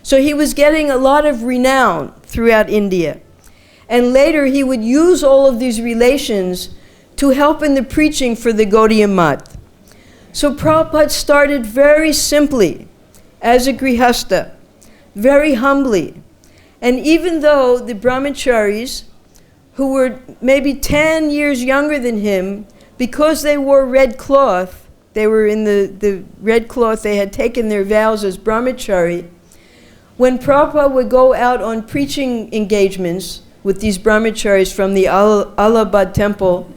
So he was getting a lot of renown throughout India. And later he would use all of these relations to help in the preaching for the Gaudiya Math. So Prabhupada started very simply as a grihasta, very humbly. And even though the brahmacharis, who were maybe 10 years younger than him, because they wore red cloth, they were in the red cloth, they had taken their vows as brahmachari. When Prabhupada would go out on preaching engagements with these brahmacharis from the Allahabad temple,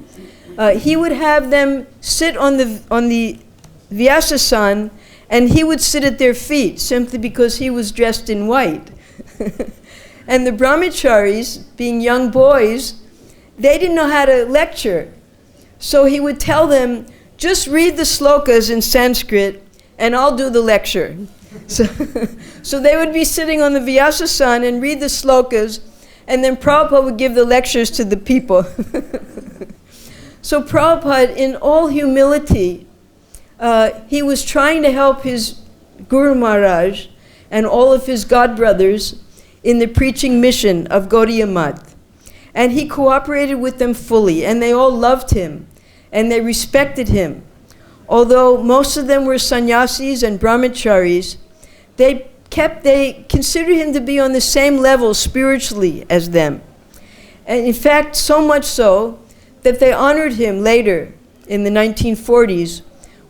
he would have them sit on the Vyasasan, and he would sit at their feet simply because he was dressed in white. And the brahmacharis, being young boys, they didn't know how to lecture. So he would tell them, just read the slokas in Sanskrit and I'll do the lecture. So they would be sitting on the Vyasasan and read the slokas, and then Prabhupada would give the lectures to the people. So Prabhupada, in all humility, he was trying to help his Guru Maharaj and all of his godbrothers in the preaching mission of Gaudiya Math. And he cooperated with them fully, and they all loved him, and they respected him. Although most of them were sannyasis and brahmacharis, they considered him to be on the same level spiritually as them. And in fact, so much so that they honored him later in the 1940s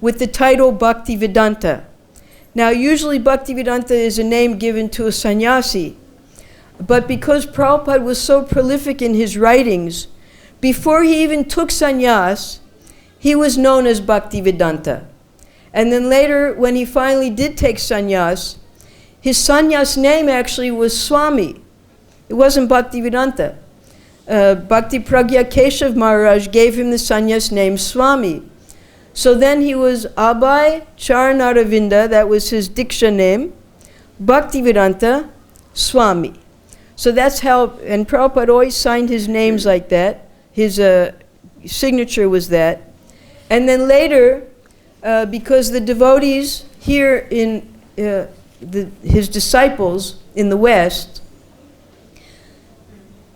with the title Bhakti-Vedanta. Now, usually Bhakti-Vedanta is a name given to a sannyasi, but because Prabhupada was so prolific in his writings, before he even took sannyas, he was known as Bhakti-Vedanta. And then later, when he finally did take sannyas, his sannyas name actually was Swami. It wasn't Bhakti-Vedanta. Bhakti Pragya Keshav Maharaj gave him the sannyas name Swami. So then he was Abhay Charanaravinda, that was his Diksha name, Bhakti-Vedanta, Swami. So that's how, and Prabhupada always signed his names like that. His signature was that. And then later, because the devotees here in his disciples in the West,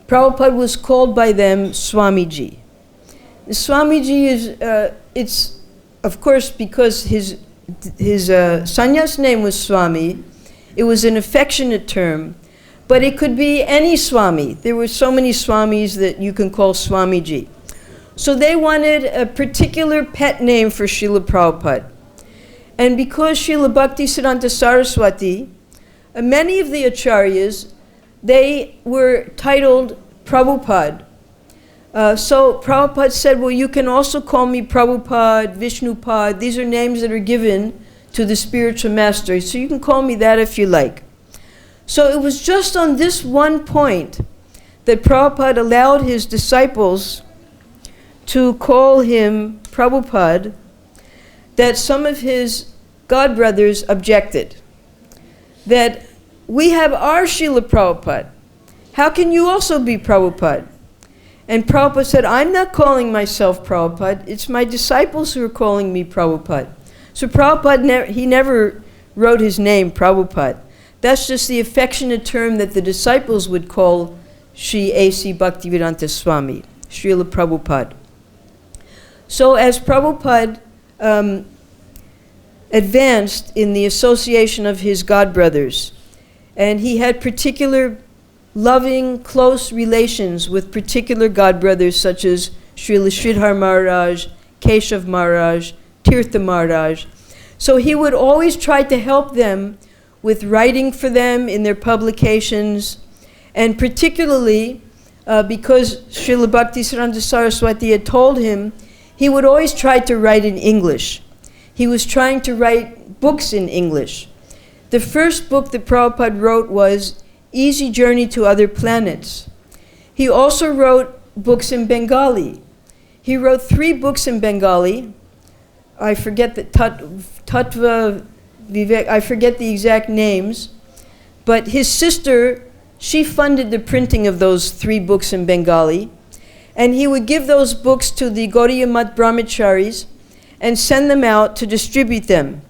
Prabhupada was called by them Swamiji. Swamiji is, it's of course because his sannyas name was Swami, it was an affectionate term, but it could be any Swami. There were so many Swamis that you can call Swamiji. So they wanted a particular pet name for Srila Prabhupada. And because Srila Bhaktisiddhanta Saraswati, many of the acharyas, they were titled Prabhupada. So Prabhupada said, well, you can also call me Prabhupada, Vishnupad. These are names that are given to the spiritual master. So you can call me that if you like. So it was just on this one point that Prabhupada allowed his disciples to call him Prabhupada, that some of his godbrothers objected. That we have our Srila Prabhupada. How can you also be Prabhupada? And Prabhupada said, I'm not calling myself Prabhupada. It's my disciples who are calling me Prabhupada. So Prabhupada, he never wrote his name Prabhupada. That's just the affectionate term that the disciples would call Sri A.C. Bhaktivedanta Swami, Srila Prabhupada. So as Prabhupada advanced in the association of his godbrothers, and he had particular loving, close relations with particular godbrothers such as Srila Sridhar Maharaj, Keshav Maharaj, Tirtha Maharaj. So he would always try to help them with writing for them in their publications, and particularly because Srila Bhaktisiddhanta Saraswati had told him, he would always try to write in English. He was trying to write books in English. The first book that Prabhupada wrote was Easy Journey to Other Planets. He also wrote books in Bengali. He wrote 3 books in Bengali. I forget the Tattva Vivek, I forget the exact names, but his sister, she funded the printing of those 3 books in Bengali, and he would give those books to the Gaudiya Math brahmacharis and send them out to distribute them.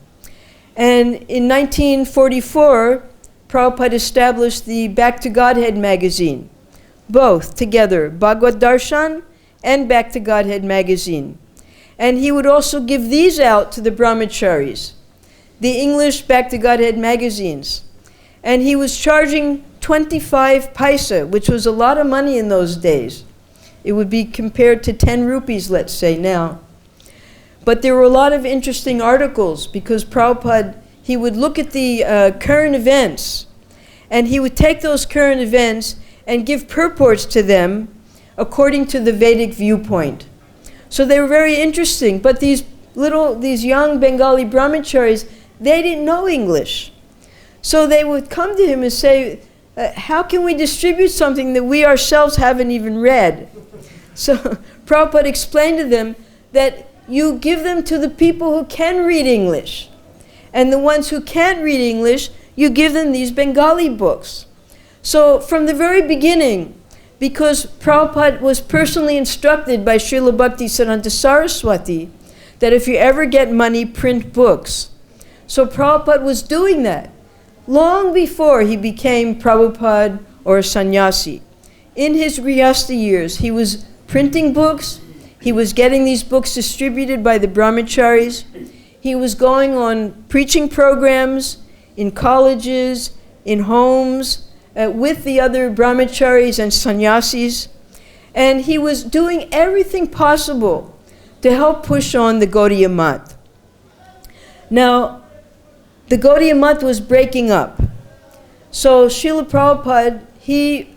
And in 1944, Prabhupada established the Back to Godhead magazine, both together, Bhagavad Darshan and Back to Godhead magazine. And he would also give these out to the brahmacharis, the English Back to Godhead magazines. And he was charging 25 paisa, which was a lot of money in those days. It would be compared to 10 rupees, let's say, now. But there were a lot of interesting articles because Prabhupada, he would look at the current events, and he would take those current events and give purports to them according to the Vedic viewpoint. So they were very interesting, but these young Bengali brahmacharis, they didn't know English. So they would come to him and say, how can we distribute something that we ourselves haven't even read? So Prabhupada explained to them that you give them to the people who can read English. And the ones who can't read English, you give them these Bengali books. So from the very beginning, because Prabhupada was personally instructed by Srila Bhaktisiddhanta Saraswati that if you ever get money, print books. So Prabhupada was doing that long before he became Prabhupada or a sannyasi. In his Grihastha years, he was printing books, he was getting these books distributed by the brahmacharis, he was going on preaching programs in colleges, in homes, with the other brahmacharis and sannyasis, and he was doing everything possible to help push on the Gaudiya Math. Now, the Gaudiya Math was breaking up. So Srila Prabhupada, he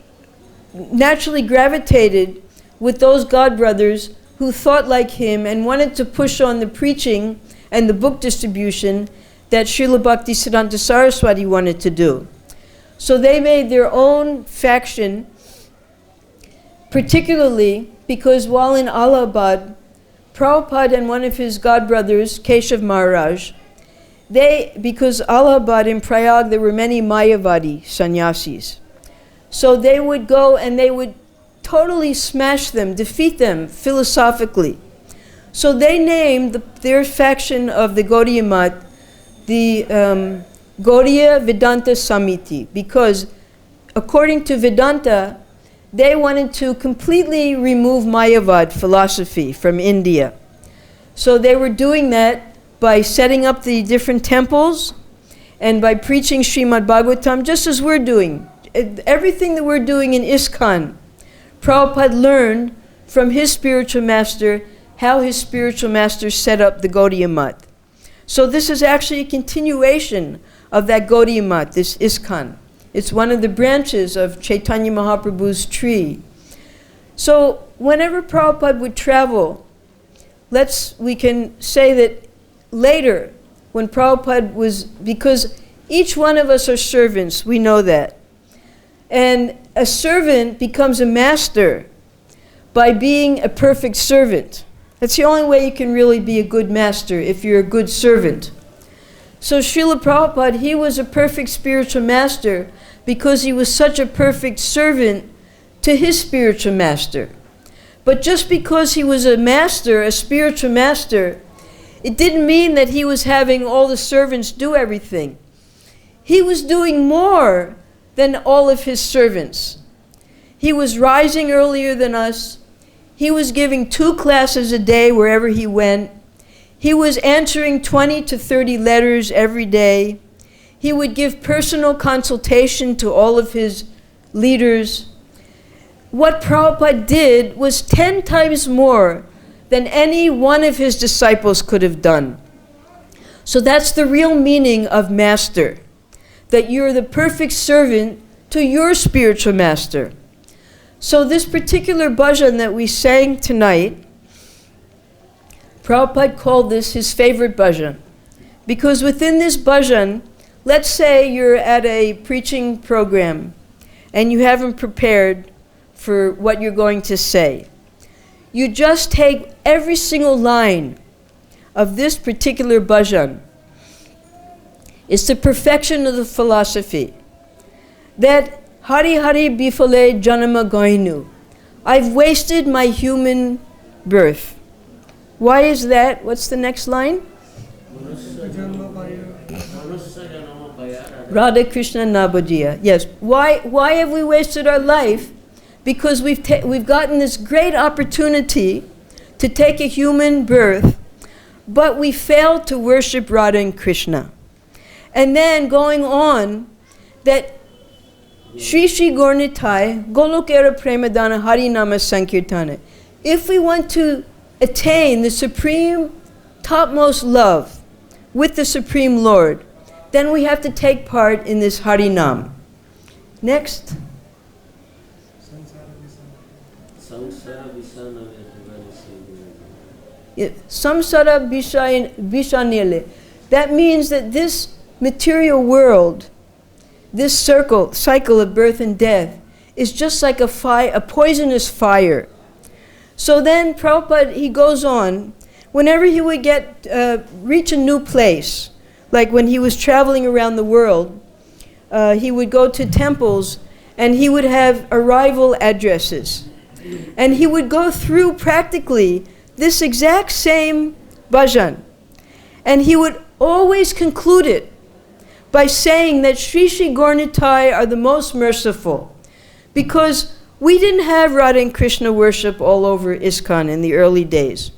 naturally gravitated with those godbrothers who thought like him and wanted to push on the preaching and the book distribution that Srila Bhaktisiddhanta Saraswati wanted to do. So they made their own faction, particularly because while in Allahabad, Prabhupada and one of his godbrothers, Keshav Maharaj, because Allahabad in Prayag, there were many Mayavadi sannyasis. So they would go and they would totally smash them, defeat them philosophically. So they named their faction of the Gaudiya Math the Gaudiya Vedanta Samiti, because according to Vedanta, they wanted to completely remove Mayavad philosophy from India. So they were doing that by setting up the different temples and by preaching Srimad Bhagavatam, just as we're doing. Everything that we're doing in ISKCON, Prabhupada learned from his spiritual master how his spiritual master set up the Gaudiya Math. So this is actually a continuation of that Gaudiya Math, this ISKCON. It's one of the branches of Chaitanya Mahaprabhu's tree. So whenever Prabhupada would travel, we can say that later, when Prabhupada was, because each one of us are servants, we know that. And a servant becomes a master by being a perfect servant. That's the only way you can really be a good master, if you're a good servant. So Srila Prabhupada, he was a perfect spiritual master because he was such a perfect servant to his spiritual master. But just because he was a master, a spiritual master, it didn't mean that he was having all the servants do everything. He was doing more than all of his servants. He was rising earlier than us. He was giving 2 classes a day wherever he went. He was answering 20 to 30 letters every day. He would give personal consultation to all of his leaders. What Prabhupada did was 10 times more than any one of his disciples could have done. So that's the real meaning of master, that you're the perfect servant to your spiritual master. So this particular bhajan that we sang tonight, Prabhupada called this his favorite bhajan. Because within this bhajan, let's say you're at a preaching program and you haven't prepared for what you're going to say. You just take every single line of this particular bhajan. It's the perfection of the philosophy that Hari Hari Bifale Janama Goinu. I've wasted my human birth. Why is that? What's the next line? Radha Krishna Nabodiya. Yes. Why have we wasted our life? Because we've gotten this great opportunity to take a human birth, but we failed to worship Radha and Krishna. And then going on, that Shri Shri Gornitai, Golokera Premadana Hari Nama Sankirtana. If we want to attain the supreme, topmost love with the Supreme Lord, then we have to take part in this Harinam. Next. Samsara Vishanile. That means that this material world, this cycle of birth and death, is just like a poisonous fire. So then Prabhupada, he goes on, whenever he would reach a new place, like when he was traveling around the world, he would go to temples and he would have arrival addresses. And he would go through practically this exact same bhajan. And he would always conclude it by saying that Sri Sri Gaurnitai are the most merciful. Because we didn't have Radha and Krishna worship all over ISKCON in the early days.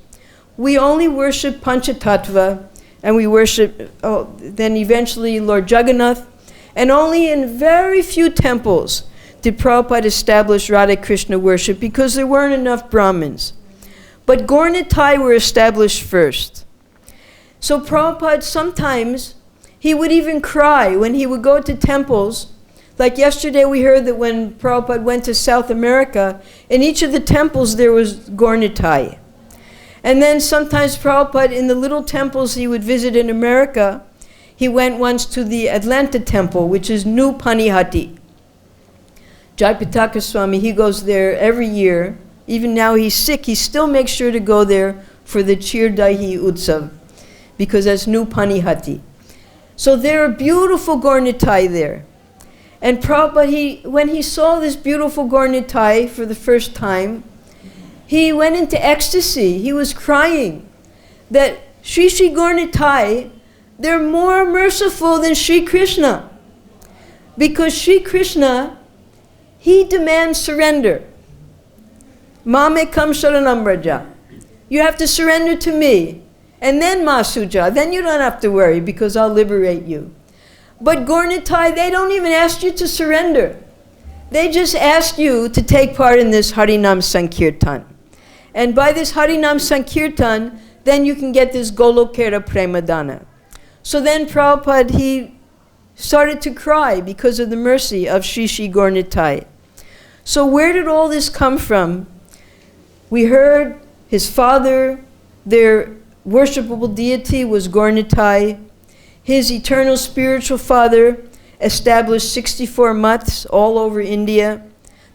We only worshiped Panchatattva, and we worshiped, then eventually Lord Jagannath, and only in very few temples did Prabhupada establish Radha Krishna worship because there weren't enough Brahmins. But Gaurnitai were established first. So Prabhupada sometimes, he would even cry when he would go to temples. Like yesterday we heard that when Prabhupada went to South America, in each of the temples there was Gaurnitai. And then sometimes Prabhupada, in the little temples he would visit in America, he went once to the Atlanta temple, which is New Panihati. Jayapataka Swami, he goes there every year. Even now he's sick, he still makes sure to go there for the Chirdahi Utsav, because that's New Panihati. So there are beautiful Gaurnitai there. And Prabhupada, when he saw this beautiful Gaurnitai for the first time, he went into ecstasy. He was crying that Sri Sri Gaurnitai, they're more merciful than Sri Krishna. Because Sri Krishna, he demands surrender. Mame kam sharanam braja. You have to surrender to me. And then Masuja, then you don't have to worry because I'll liberate you. But Gaurnitai, they don't even ask you to surrender. They just ask you to take part in this Harinam Sankirtan. And by this Harinam Sankirtan, then you can get this Golokera Premadana. So then Prabhupada, he started to cry because of the mercy of Sri Sri Gaurnitai. So where did all this come from? We heard his father, their worshipable deity was Gaurnitai. his eternal spiritual father established 64 maths all over India,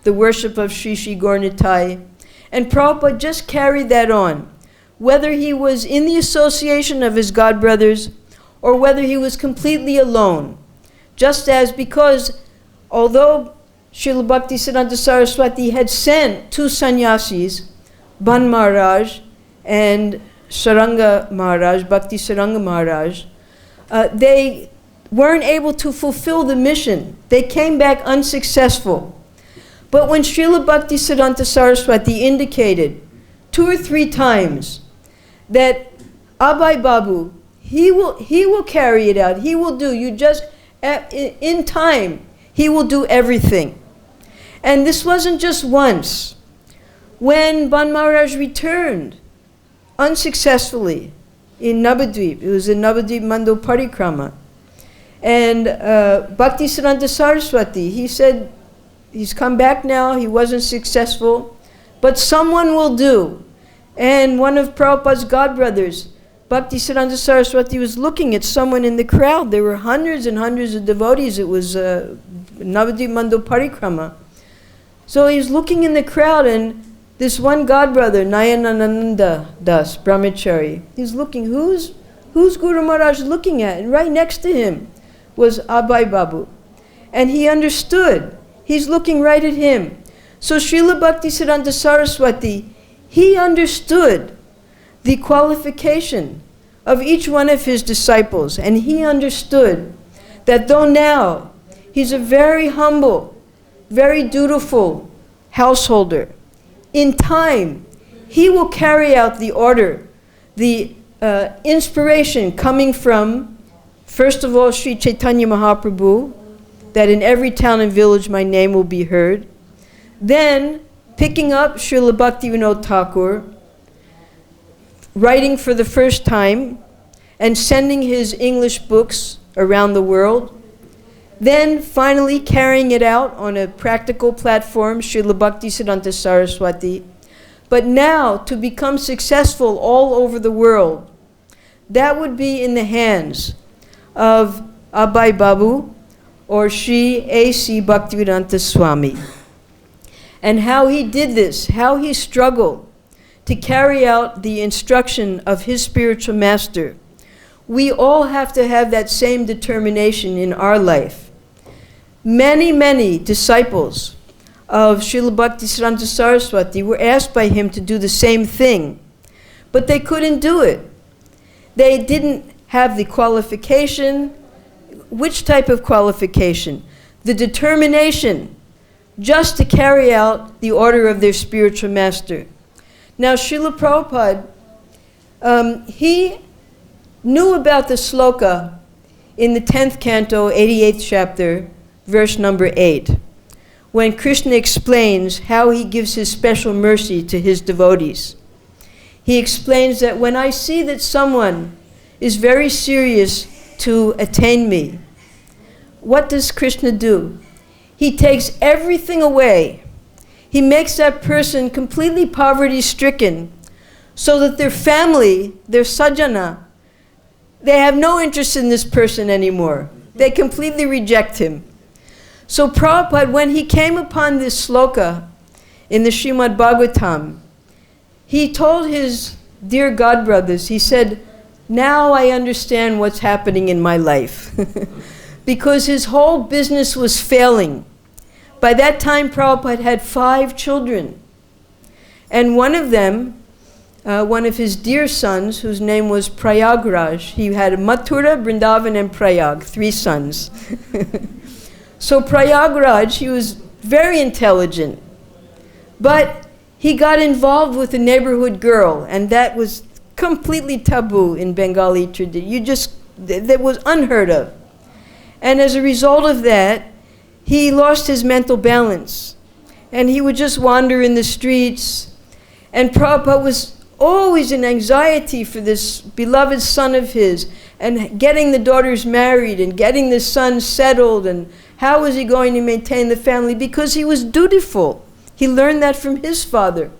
the worship of Sri Sri Gaur Nitai. And Prabhupada just carried that on, whether he was in the association of his god brothers or whether he was completely alone. Just as, because although Srila Bhaktisiddhanta Saraswati had sent two sannyasis, Ban Maharaj and Saranga Maharaj, Bhakti Saranga Maharaj, they weren't able to fulfill the mission. They came back unsuccessful. But when Srila Bhaktisiddhanta Saraswati indicated 2 or 3 times that Abhay Babu, he will carry it out, he will do, you just, in time, he will do everything. And this wasn't just once. When Ban Maharaj returned unsuccessfully in Navadvip, it was in Navadvip Mando Parikrama, and Bhaktisiddhanta Saraswati, he said, he's come back now, he wasn't successful, but someone will do. And one of Prabhupada's godbrothers, Bhaktisiddhanta Saraswati, was looking at someone in the crowd. There were hundreds and hundreds of devotees. It was Navadvip Mando Parikrama. So he was looking in the crowd, and this one godbrother, Nayanananda Das, Brahmachari, he's looking, who's Guru Maharaj looking at? And right next to him was Abhay Babu. And he understood. He's looking right at him. So Srila Bhaktisiddhanta Saraswati, he understood the qualification of each one of his disciples. And he understood that though now he's a very humble, very dutiful householder, in time he will carry out the order, the inspiration coming from, first of all, Sri Chaitanya Mahaprabhu, that in every town and village my name will be heard. Then, picking up Srila Bhaktivinoda Thakur, writing for the first time, and sending his English books around the world. Then, finally carrying it out on a practical platform, Srila Bhaktisiddhanta Saraswati. But now, to become successful all over the world, that would be in the hands of Abhay Babu, or Sri A.C. Bhaktivedanta Swami. And how he did this, how he struggled to carry out the instruction of his spiritual master. We all have to have that same determination in our life. Many, many disciples of Srila Bhaktisiddhanta Saraswati were asked by him to do the same thing, but they couldn't do it. They didn't have the qualification. Which type of qualification? The determination just to carry out the order of their spiritual master. Now, Srila Prabhupada, he knew about the sloka in the 10th canto, 88th chapter, verse number 8, when Krishna explains how he gives his special mercy to his devotees. He explains that when I see that someone is very serious to attain me, what does Krishna do? He takes everything away. He makes that person completely poverty-stricken so that their family, their sajjana, they have no interest in this person anymore. They completely reject him. So Prabhupada, when he came upon this sloka in the Srimad Bhagavatam, he told his dear godbrothers, he said, now I understand what's happening in my life. Because his whole business was failing. By that time, Prabhupada had 5 children. And one of them, one of his dear sons, whose name was Prayagraj, he had Mathura, Vrindavan, and Prayag, 3 sons. So Prayagraj, he was very intelligent. But he got involved with a neighborhood girl, and that was completely taboo in Bengali tradition. That was unheard of. And as a result of that, he lost his mental balance. And he would just wander in the streets. And Prabhupada was always in anxiety for this beloved son of his, and getting the daughters married, and getting the son settled, and how was he going to maintain the family? Because he was dutiful. He learned that from his father.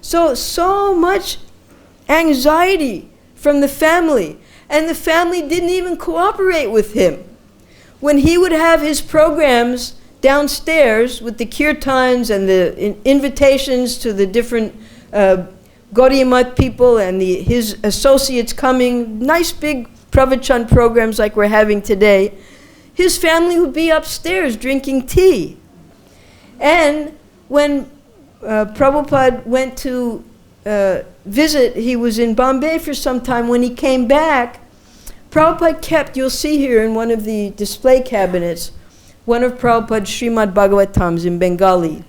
So much anxiety from the family. and the family didn't even cooperate with him. When he would have his programs downstairs with the kirtans and the invitations to the different Gaudiya Math people and his associates coming, nice big pravachan programs like we're having today, his family would be upstairs drinking tea. And when Prabhupada went to visit, he was in Bombay for some time. When he came back, Prabhupada kept, you'll see here in one of the display cabinets, one of Prabhupada's Srimad Bhagavatams in Bengali.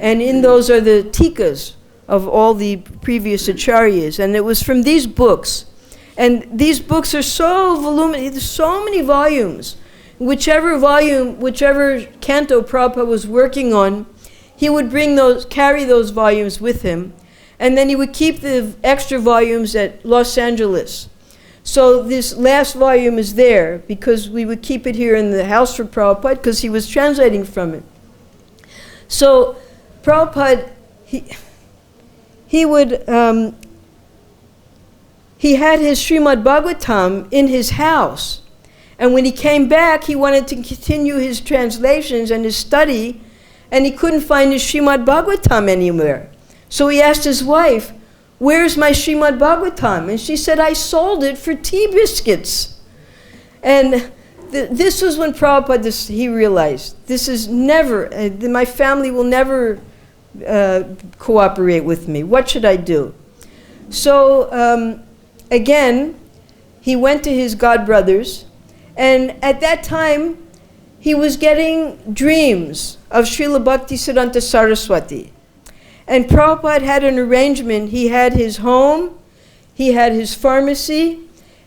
And in those are the tikas of all the previous acharyas. And it was from these books. And these books are so voluminous, there's so many volumes. Whichever volume, whichever canto Prabhupada was working on, he would carry those volumes with him. And then he would keep the extra volumes at Los Angeles. So this last volume is there because we would keep it here in the house for Prabhupada because he was translating from it. So Prabhupada, he had his Srimad Bhagavatam in his house. And when he came back, he wanted to continue his translations and his study, and he couldn't find his Srimad Bhagavatam anywhere. So he asked his wife, "Where's my Srimad Bhagavatam?" And she said, "I sold it for tea biscuits." And this was when Prabhupada, he realized, this is never, my family will never cooperate with me. What should I do? So again, he went to his godbrothers, and at that time, he was getting dreams of Srila Bhaktisiddhanta Saraswati. And Prabhupada had an arrangement. He had his home, he had his pharmacy,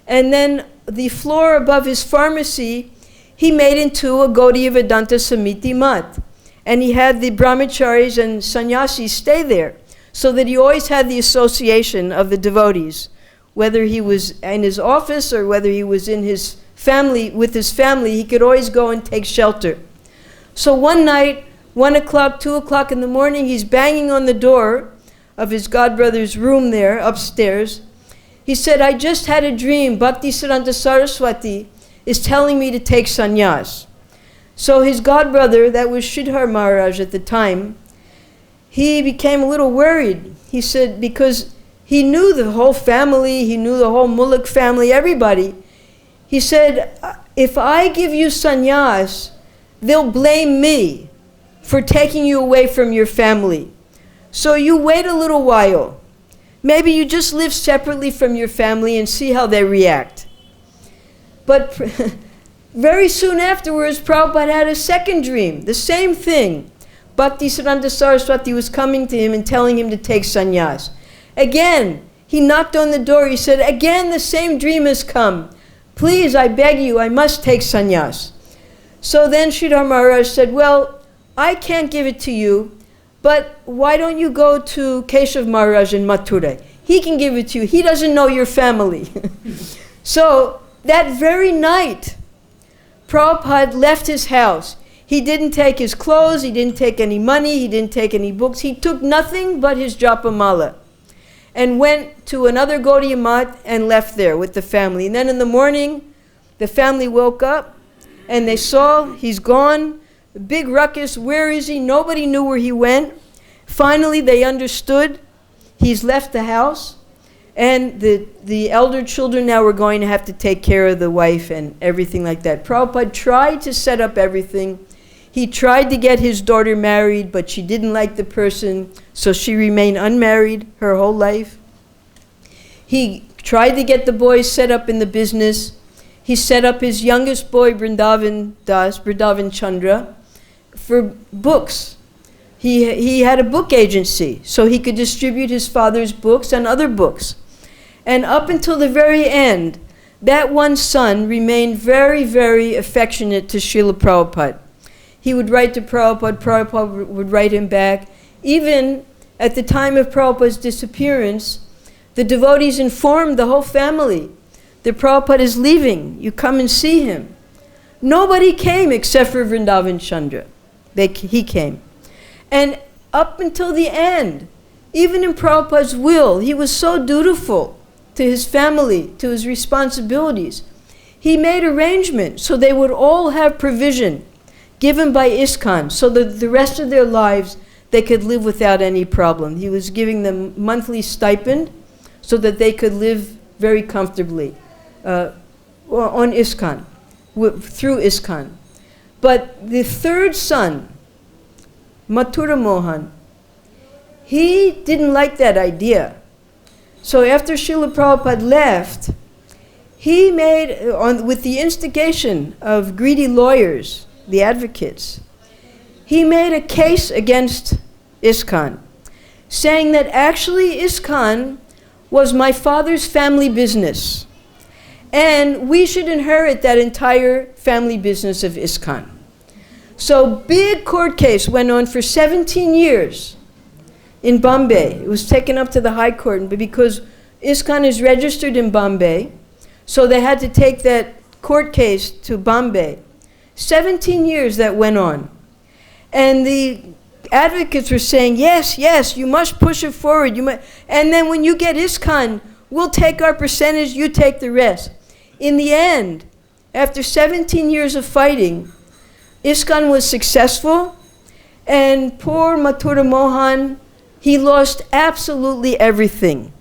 and then the floor above his pharmacy, he made into a Gaudiya Vedanta Samiti Mat. And he had the brahmacharis and sannyasis stay there, so that he always had the association of the devotees, whether he was in his office or whether he was in his family, with his family, he could always go and take shelter. So one night, 1 o'clock, 2 o'clock in the morning, he's banging on the door of his godbrother's room there, upstairs. He said, "I just had a dream. Bhaktisiddhanta Saraswati is telling me to take sannyas." So his godbrother, that was Sridhar Maharaj at the time, he became a little worried. He said, because he knew the whole family, he knew the whole Mulak family, everybody. He said, "If I give you sannyas, they'll blame me for taking you away from your family. So you wait a little while. Maybe you just live separately from your family and see how they react." But very soon afterwards, Prabhupada had a second dream, the same thing. Bhaktisiddhanta Saraswati was coming to him and telling him to take sannyas. Again, he knocked on the door. He said, "Again, the same dream has come. Please, I beg you, I must take sannyas." So then Sridhar Maharaj said, "Well, I can't give it to you, but why don't you go to Keshav Maharaj in Mathura? He can give it to you. He doesn't know your family." So that very night, Prabhupada left his house. He didn't take his clothes, he didn't take any money, he didn't take any books. He took nothing but his japamala and went to another Gaudiya Math and left there with the family. And then in the morning, the family woke up and they saw he's gone. A big ruckus. Where is he? Nobody knew where he went. Finally, they understood he's left the house. And the elder children now were going to have to take care of the wife and everything like that. Prabhupada tried to set up everything. He tried to get his daughter married, but she didn't like the person, so she remained unmarried her whole life. He tried to get the boys set up in the business. He set up his youngest boy, Vrindavan Das, Vrindavan Chandra, for books. He had a book agency, so he could distribute his father's books and other books. And up until the very end, that one son remained very, very affectionate to Srila Prabhupada. He would write to Prabhupada, Prabhupada would write him back. Even at the time of Prabhupada's disappearance, the devotees informed the whole family that Prabhupada is leaving. You come and see him. Nobody came except for Vrindavan Chandra. He came. And up until the end, even in Prabhupada's will, he was so dutiful to to his family, to his responsibilities, he made arrangements so they would all have provision given by ISKCON, so that the rest of their lives they could live without any problem. He was giving them monthly stipend so that they could live very comfortably on ISKCON, through ISKCON. But the third son, Mathura Mohan, he didn't like that idea. So after Srila Prabhupada left, he made, with the instigation of greedy lawyers, the advocates, he made a case against ISKCON, saying that actually ISKCON was my father's family business, and we should inherit that entire family business of ISKCON. So big court case went on for 17 years in Bombay. It was taken up to the High Court, but because ISKCON is registered in Bombay, so they had to take that court case to Bombay. 17 years that went on. And the advocates were saying, yes, yes, you must push it forward. And then when you get ISKCON, we'll take our percentage, you take the rest. In the end, after 17 years of fighting, ISKCON was successful, and poor Mathura Mohan, he lost absolutely everything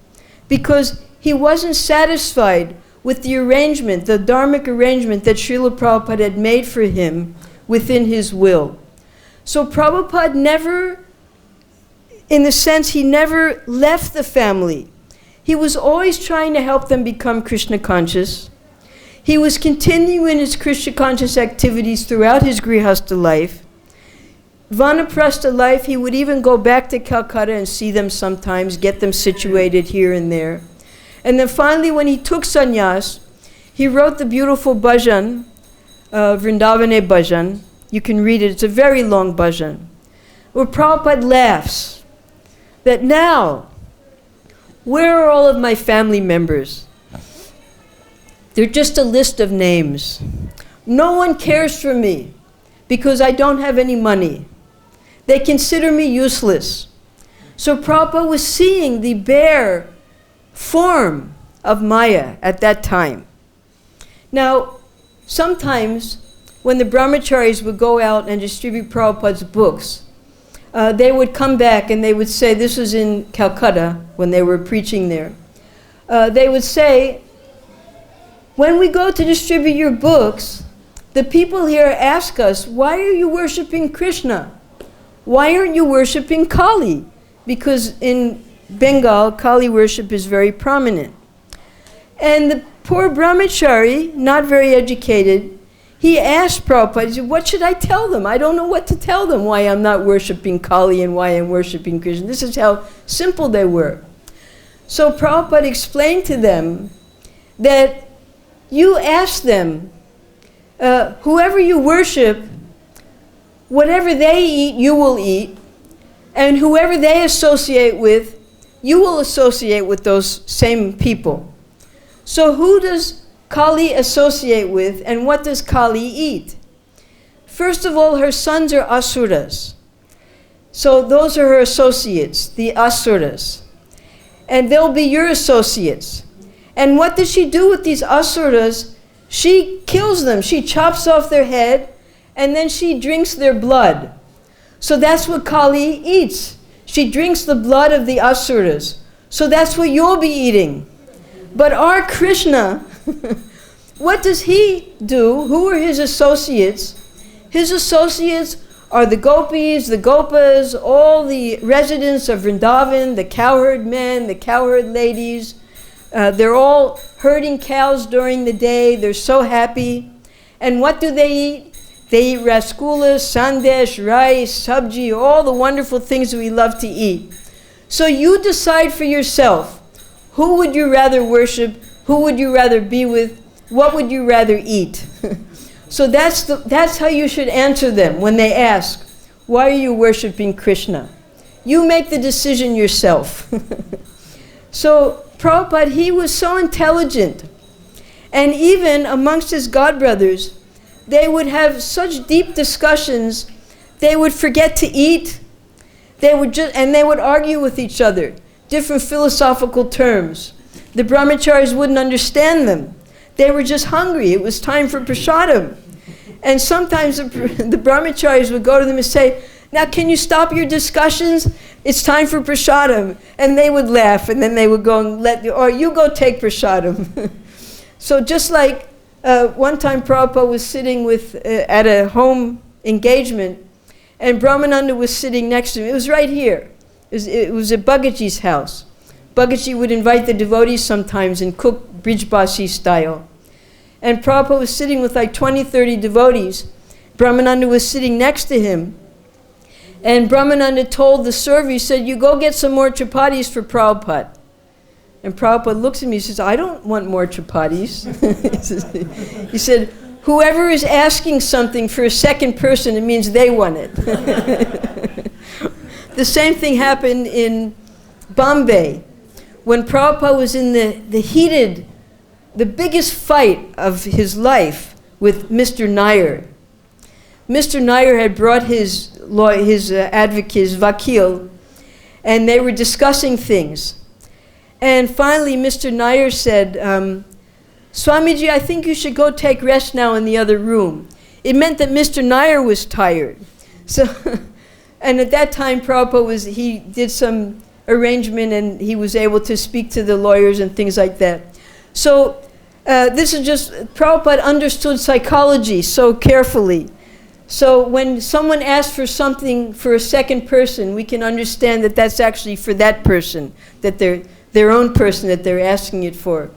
because he wasn't satisfied with the arrangement, the dharmic arrangement that Srila Prabhupada had made for him within his will. So Prabhupada never, in the sense, he never left the family. He was always trying to help them become Krishna conscious. He was continuing his Krishna conscious activities throughout his Grihastha life. Vanaprastha life, he would even go back to Calcutta and see them sometimes, get them situated here and there. And then finally, when he took sannyas, he wrote the beautiful bhajan, Vrindavane bhajan. You can read it, it's a very long bhajan, where Prabhupada laughs that now, where are all of my family members? They're just a list of names. No one cares for me because I don't have any money. They consider me useless. So Prabhupada was seeing the bare form of Maya at that time. Now, sometimes when the brahmacharis would go out and distribute Prabhupada's books, they would come back and they would say, this was in Calcutta when they were preaching there, they would say, when we go to distribute your books, the people here ask us, why are you worshiping Krishna? Why aren't you worshiping Kali? Because in Bengal, Kali worship is very prominent. And the poor brahmachari, not very educated, he asked Prabhupada, he said, what should I tell them? I don't know what to tell them, why I'm not worshiping Kali and why I'm worshiping Krishna. This is how simple they were. So Prabhupada explained to them that you ask them, whoever you worship, whatever they eat, you will eat, and whoever they associate with, you will associate with those same people. So who does Kali associate with, and what does Kali eat? First of all, her sons are asuras. So those are her associates, the asuras. And they'll be your associates. And what does she do with these asuras? She kills them. She chops off their head, and then she drinks their blood. So that's what Kali eats. She drinks the blood of the asuras. So that's what you'll be eating. But our Krishna, what does he do? Who are his associates? His associates are the gopis, the gopas, all the residents of Vrindavan, the cowherd men, the cowherd ladies. They're all herding cows during the day. They're so happy. And what do they eat? They eat rasgulas, sandesh, rice, sabji, all the wonderful things that we love to eat. So you decide for yourself, who would you rather worship? Who would you rather be with? What would you rather eat? So that's how you should answer them when they ask, why are you worshiping Krishna? You make the decision yourself. So Prabhupada, he was so intelligent. And even amongst his godbrothers, they would have such deep discussions, they would forget to eat, and they would argue with each other, different philosophical terms. the brahmacharis wouldn't understand them. They were just hungry. It was time for prasadam. And sometimes the brahmacharis would go to them and say, now can you stop your discussions? It's time for prasadam. And they would laugh, and then they would go and or you go take prasadam. So just like one time Prabhupada was sitting at a home engagement, and Brahmananda was sitting next to him. It was right here. It was at Bhagavaji's house. Bhagavaji would invite the devotees sometimes and cook Brijbasi style. And Prabhupada was sitting with like 20, 30 devotees. Brahmananda was sitting next to him. And Brahmananda told the server, he said, you go get some more chapatis for Prabhupada. And Prabhupada looks at me and says, I don't want more chapatis. He said, whoever is asking something for a second person, it means they want it. The same thing happened in Bombay. When Prabhupada was in the biggest fight of his life with Mr. Nair. Mr. Nair had brought his advocate, his vakil, and they were discussing things. And finally, Mr. Nair said, Swamiji, I think you should go take rest now in the other room. It meant that Mr. Nair was tired. So, and at that time, Prabhupada he did some arrangement, and he was able to speak to the lawyers and things like that. So this is just, Prabhupada understood psychology so carefully. So when someone asks for something for a second person, we can understand that that's actually for that person, that their own person that they're asking it for.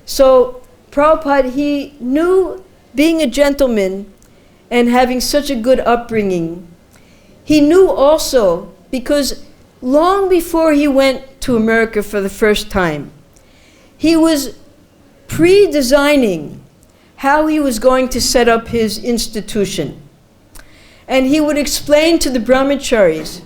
So Prabhupada, he knew, being a gentleman and having such a good upbringing, he knew also, because long before he went to America for the first time, he was pre-designing how he was going to set up his institution. And he would explain to the brahmacharis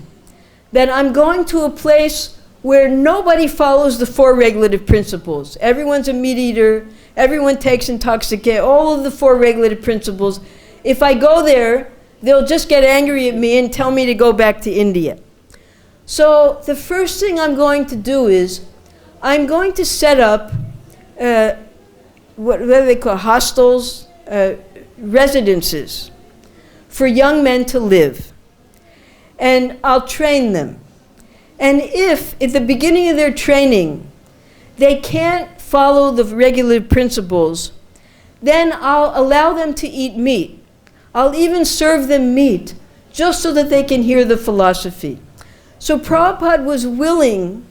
that I'm going to a place where nobody follows the four regulative principles. Everyone's a meat eater, everyone takes intoxicant, all of the four regulative principles. If I go there, they'll just get angry at me and tell me to go back to India. So the first thing I'm going to do is, I'm going to set up what do they call hostels, residences for young men to live. And I'll train them. And if at the beginning of their training they can't follow the regulative principles, then I'll allow them to eat meat. I'll even serve them meat just so that they can hear the philosophy. So Prabhupada was willing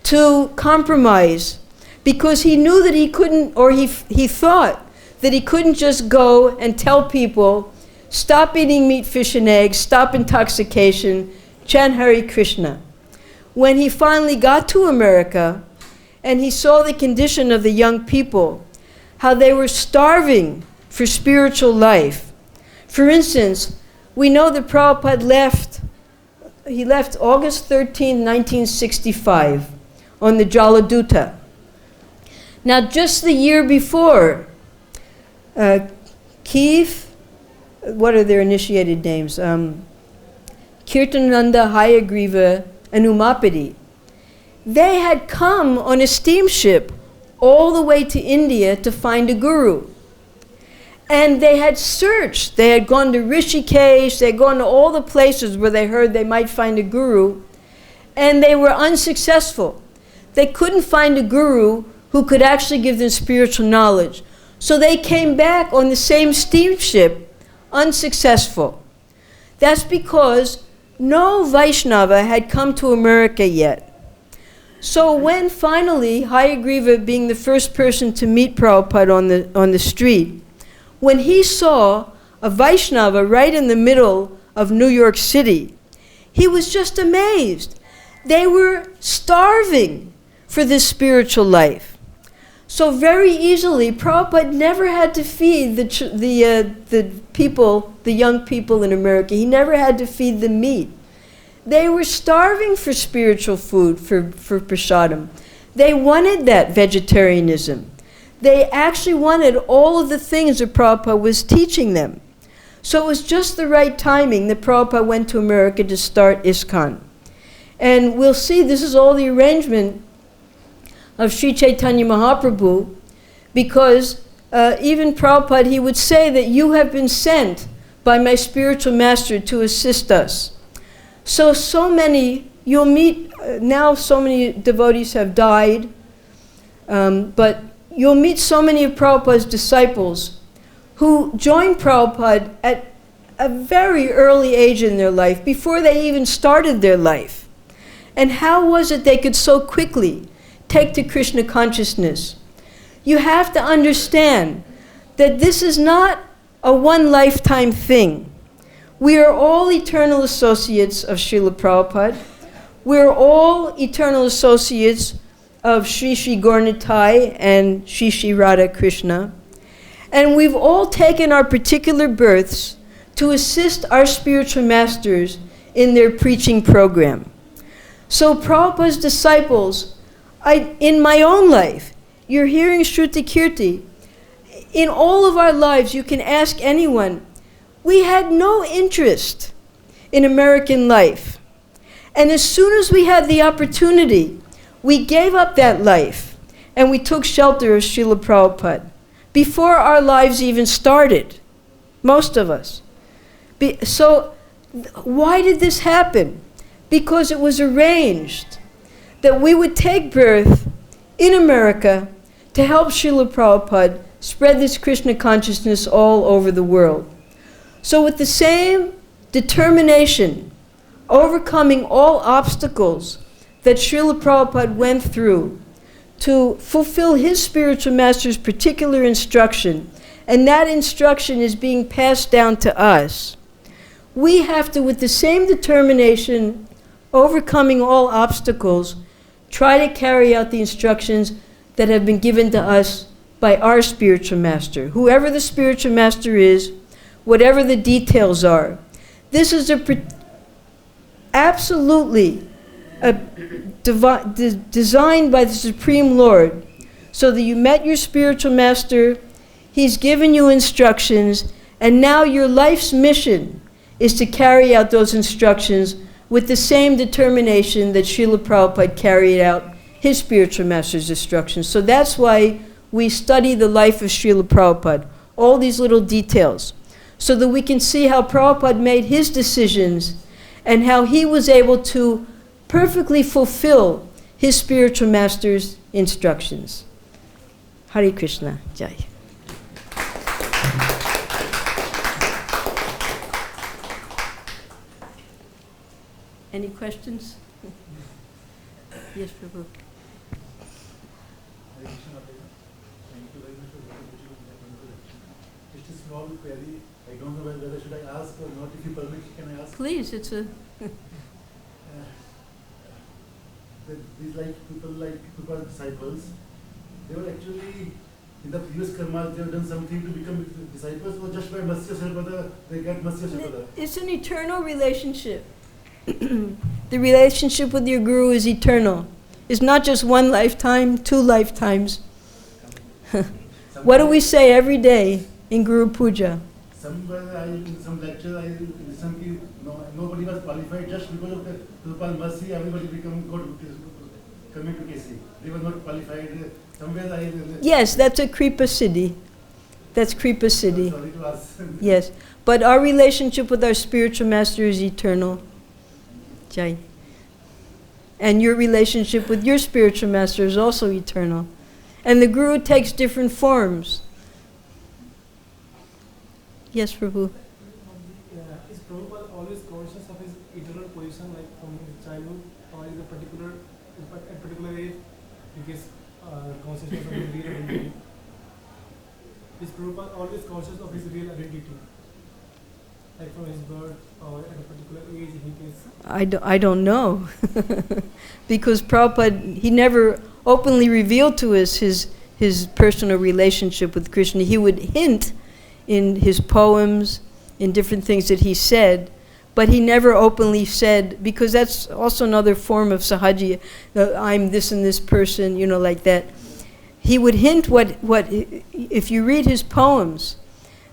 to compromise because he knew that he couldn't, or he thought that he couldn't just go and tell people, stop eating meat, fish, and eggs, stop intoxication, chant Hare Krishna. When he finally got to America and he saw the condition of the young people, how they were starving for spiritual life. For instance, we know that Prabhupada left August 13, 1965 on the Jaladuta. Now just the year before, Kiev, what are their initiated names? Kirtananda, Hayagriva, and Umapati. They had come on a steamship all the way to India to find a guru. And they had searched. They had gone to Rishikesh, they had gone to all the places where they heard they might find a guru, and they were unsuccessful. They couldn't find a guru who could actually give them spiritual knowledge. So they came back on the same steamship, unsuccessful. That's because no Vaishnava had come to America yet. So when finally, Hayagriva being the first person to meet Prabhupada on the street, when he saw a Vaishnava right in the middle of New York City, he was just amazed. They were starving for this spiritual life. So very easily, Prabhupada never had to feed the people, the young people in America. He never had to feed them meat. They were starving for spiritual food, for prasadam. They wanted that vegetarianism. They actually wanted all of the things that Prabhupada was teaching them. So it was just the right timing that Prabhupada went to America to start ISKCON. And we'll see, this is all the arrangement of Sri Chaitanya Mahaprabhu, because even Prabhupada, he would say that you have been sent by my spiritual master to assist us. So many, you'll meet, now so many devotees have died, but you'll meet so many of Prabhupada's disciples who joined Prabhupada at a very early age in their life, before they even started their life. And how was it they could so quickly take to Krishna consciousness? You have to understand that this is not a one-lifetime thing. We are all eternal associates of Srila Prabhupada. We're all eternal associates of Sri Sri Gaurnitai and Sri Sri Radha Krishna. And we've all taken our particular births to assist our spiritual masters in their preaching program. So Prabhupada's disciples, in my own life, you're hearing Sruta Kirti. In all of our lives, you can ask anyone, we had no interest in American life. And as soon as we had the opportunity, we gave up that life and we took shelter of Srila Prabhupada before our lives even started, most of us. So why did this happen? Because it was arranged that we would take birth in America to help Srila Prabhupada spread this Krishna consciousness all over the world. So with the same determination, overcoming all obstacles that Srila Prabhupada went through to fulfill his spiritual master's particular instruction, and that instruction is being passed down to us, we have to, with the same determination, overcoming all obstacles, try to carry out the instructions that have been given to us by our spiritual master. Whoever the spiritual master is, whatever the details are. This is absolutely designed by the Supreme Lord, so that you met your spiritual master, he's given you instructions, and now your life's mission is to carry out those instructions with the same determination that Srila Prabhupada carried out his spiritual master's instructions. So that's why we study the life of Srila Prabhupada, all these little details, so that we can see how Prabhupada made his decisions and how he was able to perfectly fulfill his spiritual master's instructions. Hare Krishna, Jai. Any questions? Yes, Prabhu. Just a small query. I don't know whether should I ask or not. If you permit, can I ask? Please, it's a... These people like Prabhupada's disciples, they were actually, in the previous karmas, they have done something to become disciples, or just by mercy of Sarvada, they get mercy of Sarvada? It's an eternal relationship. The relationship with your guru is eternal. It's not just one lifetime, 2 lifetimes. What do we say every day in Guru Puja? Somewhere in some lecture, I listened nobody was qualified just because of the Prabhupada's mercy, everybody become good coming to KC. They were not qualified. Somewhere Yes, that's a Kripa Siddhi. That's Kripa Siddhi. Sorry to ask. Yes, but our relationship with our spiritual master is eternal. Jai. And your relationship with your spiritual master is also eternal. And the Guru takes different forms. Yes, Prabhu. Is Prabhupada always conscious of his eternal position, like from his childhood, or is a particular age he gets consciousness of his real identity? Is Prabhupada always conscious of his real identity? Like from his birth or at a particular age he gets... I don't know. Because Prabhupada, he never openly revealed to us his personal relationship with Krishna. He would hint in his poems, in different things that he said, but he never openly said, because that's also another form of sahaja, I'm this and this person, like that. He would hint what if you read his poems,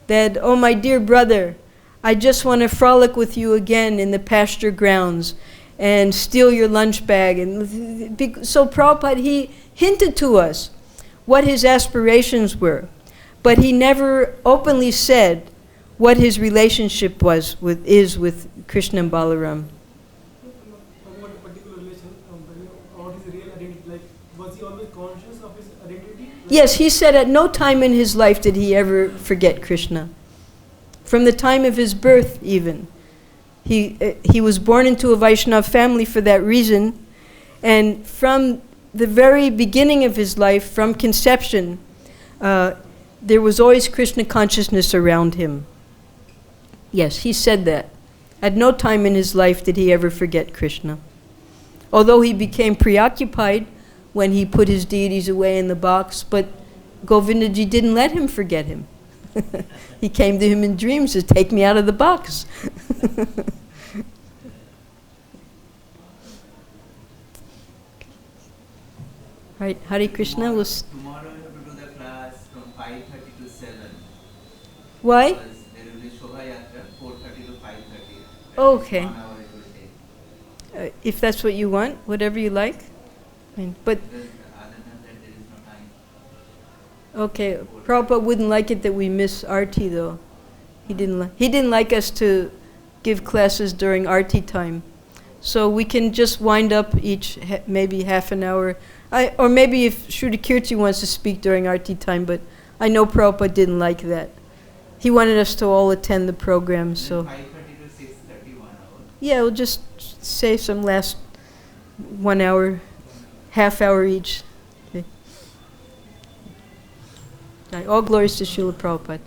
that, oh my dear brother, I just want to frolic with you again in the pasture grounds. and steal your lunch bag. So Prabhupada, he hinted to us what his aspirations were, but he never openly said what his relationship is with Krishna and Balaram. What particular relation, what is real identity? Like, was he always conscious of his identity? Yes, he said at no time in his life did he ever forget Krishna. From the time of his birth, even. He was born into a Vaishnava family for that reason, and from the very beginning of his life, from conception, there was always Krishna consciousness around him. Yes, he said that. At no time in his life did he ever forget Krishna. Although he became preoccupied when he put his deities away in the box, but Govindaji didn't let him forget him. He came to him in dreams to take me out of the box. Right, Hare Krishna was. Tomorrow we have to do the class from 5:30 to 7. Why? Because there will be Shobha Yatra, 4:30 to 5:30. Okay. 1 hour it will take. If that's what you want, whatever you like. But Because other than that there is no time. okay, Prabhupada wouldn't like it that we miss Arti though. He didn't like us to give classes during Arti time. So we can just wind up each maybe half an hour. Or maybe if Srila Kirti wants to speak during Arti time, but I know Prabhupada didn't like that. He wanted us to all attend the program, so. 5:30 to 6:30, 1 hour. Yeah, we'll just say some last 1 hour, half hour each. Okay. All glories to Srila Prabhupada.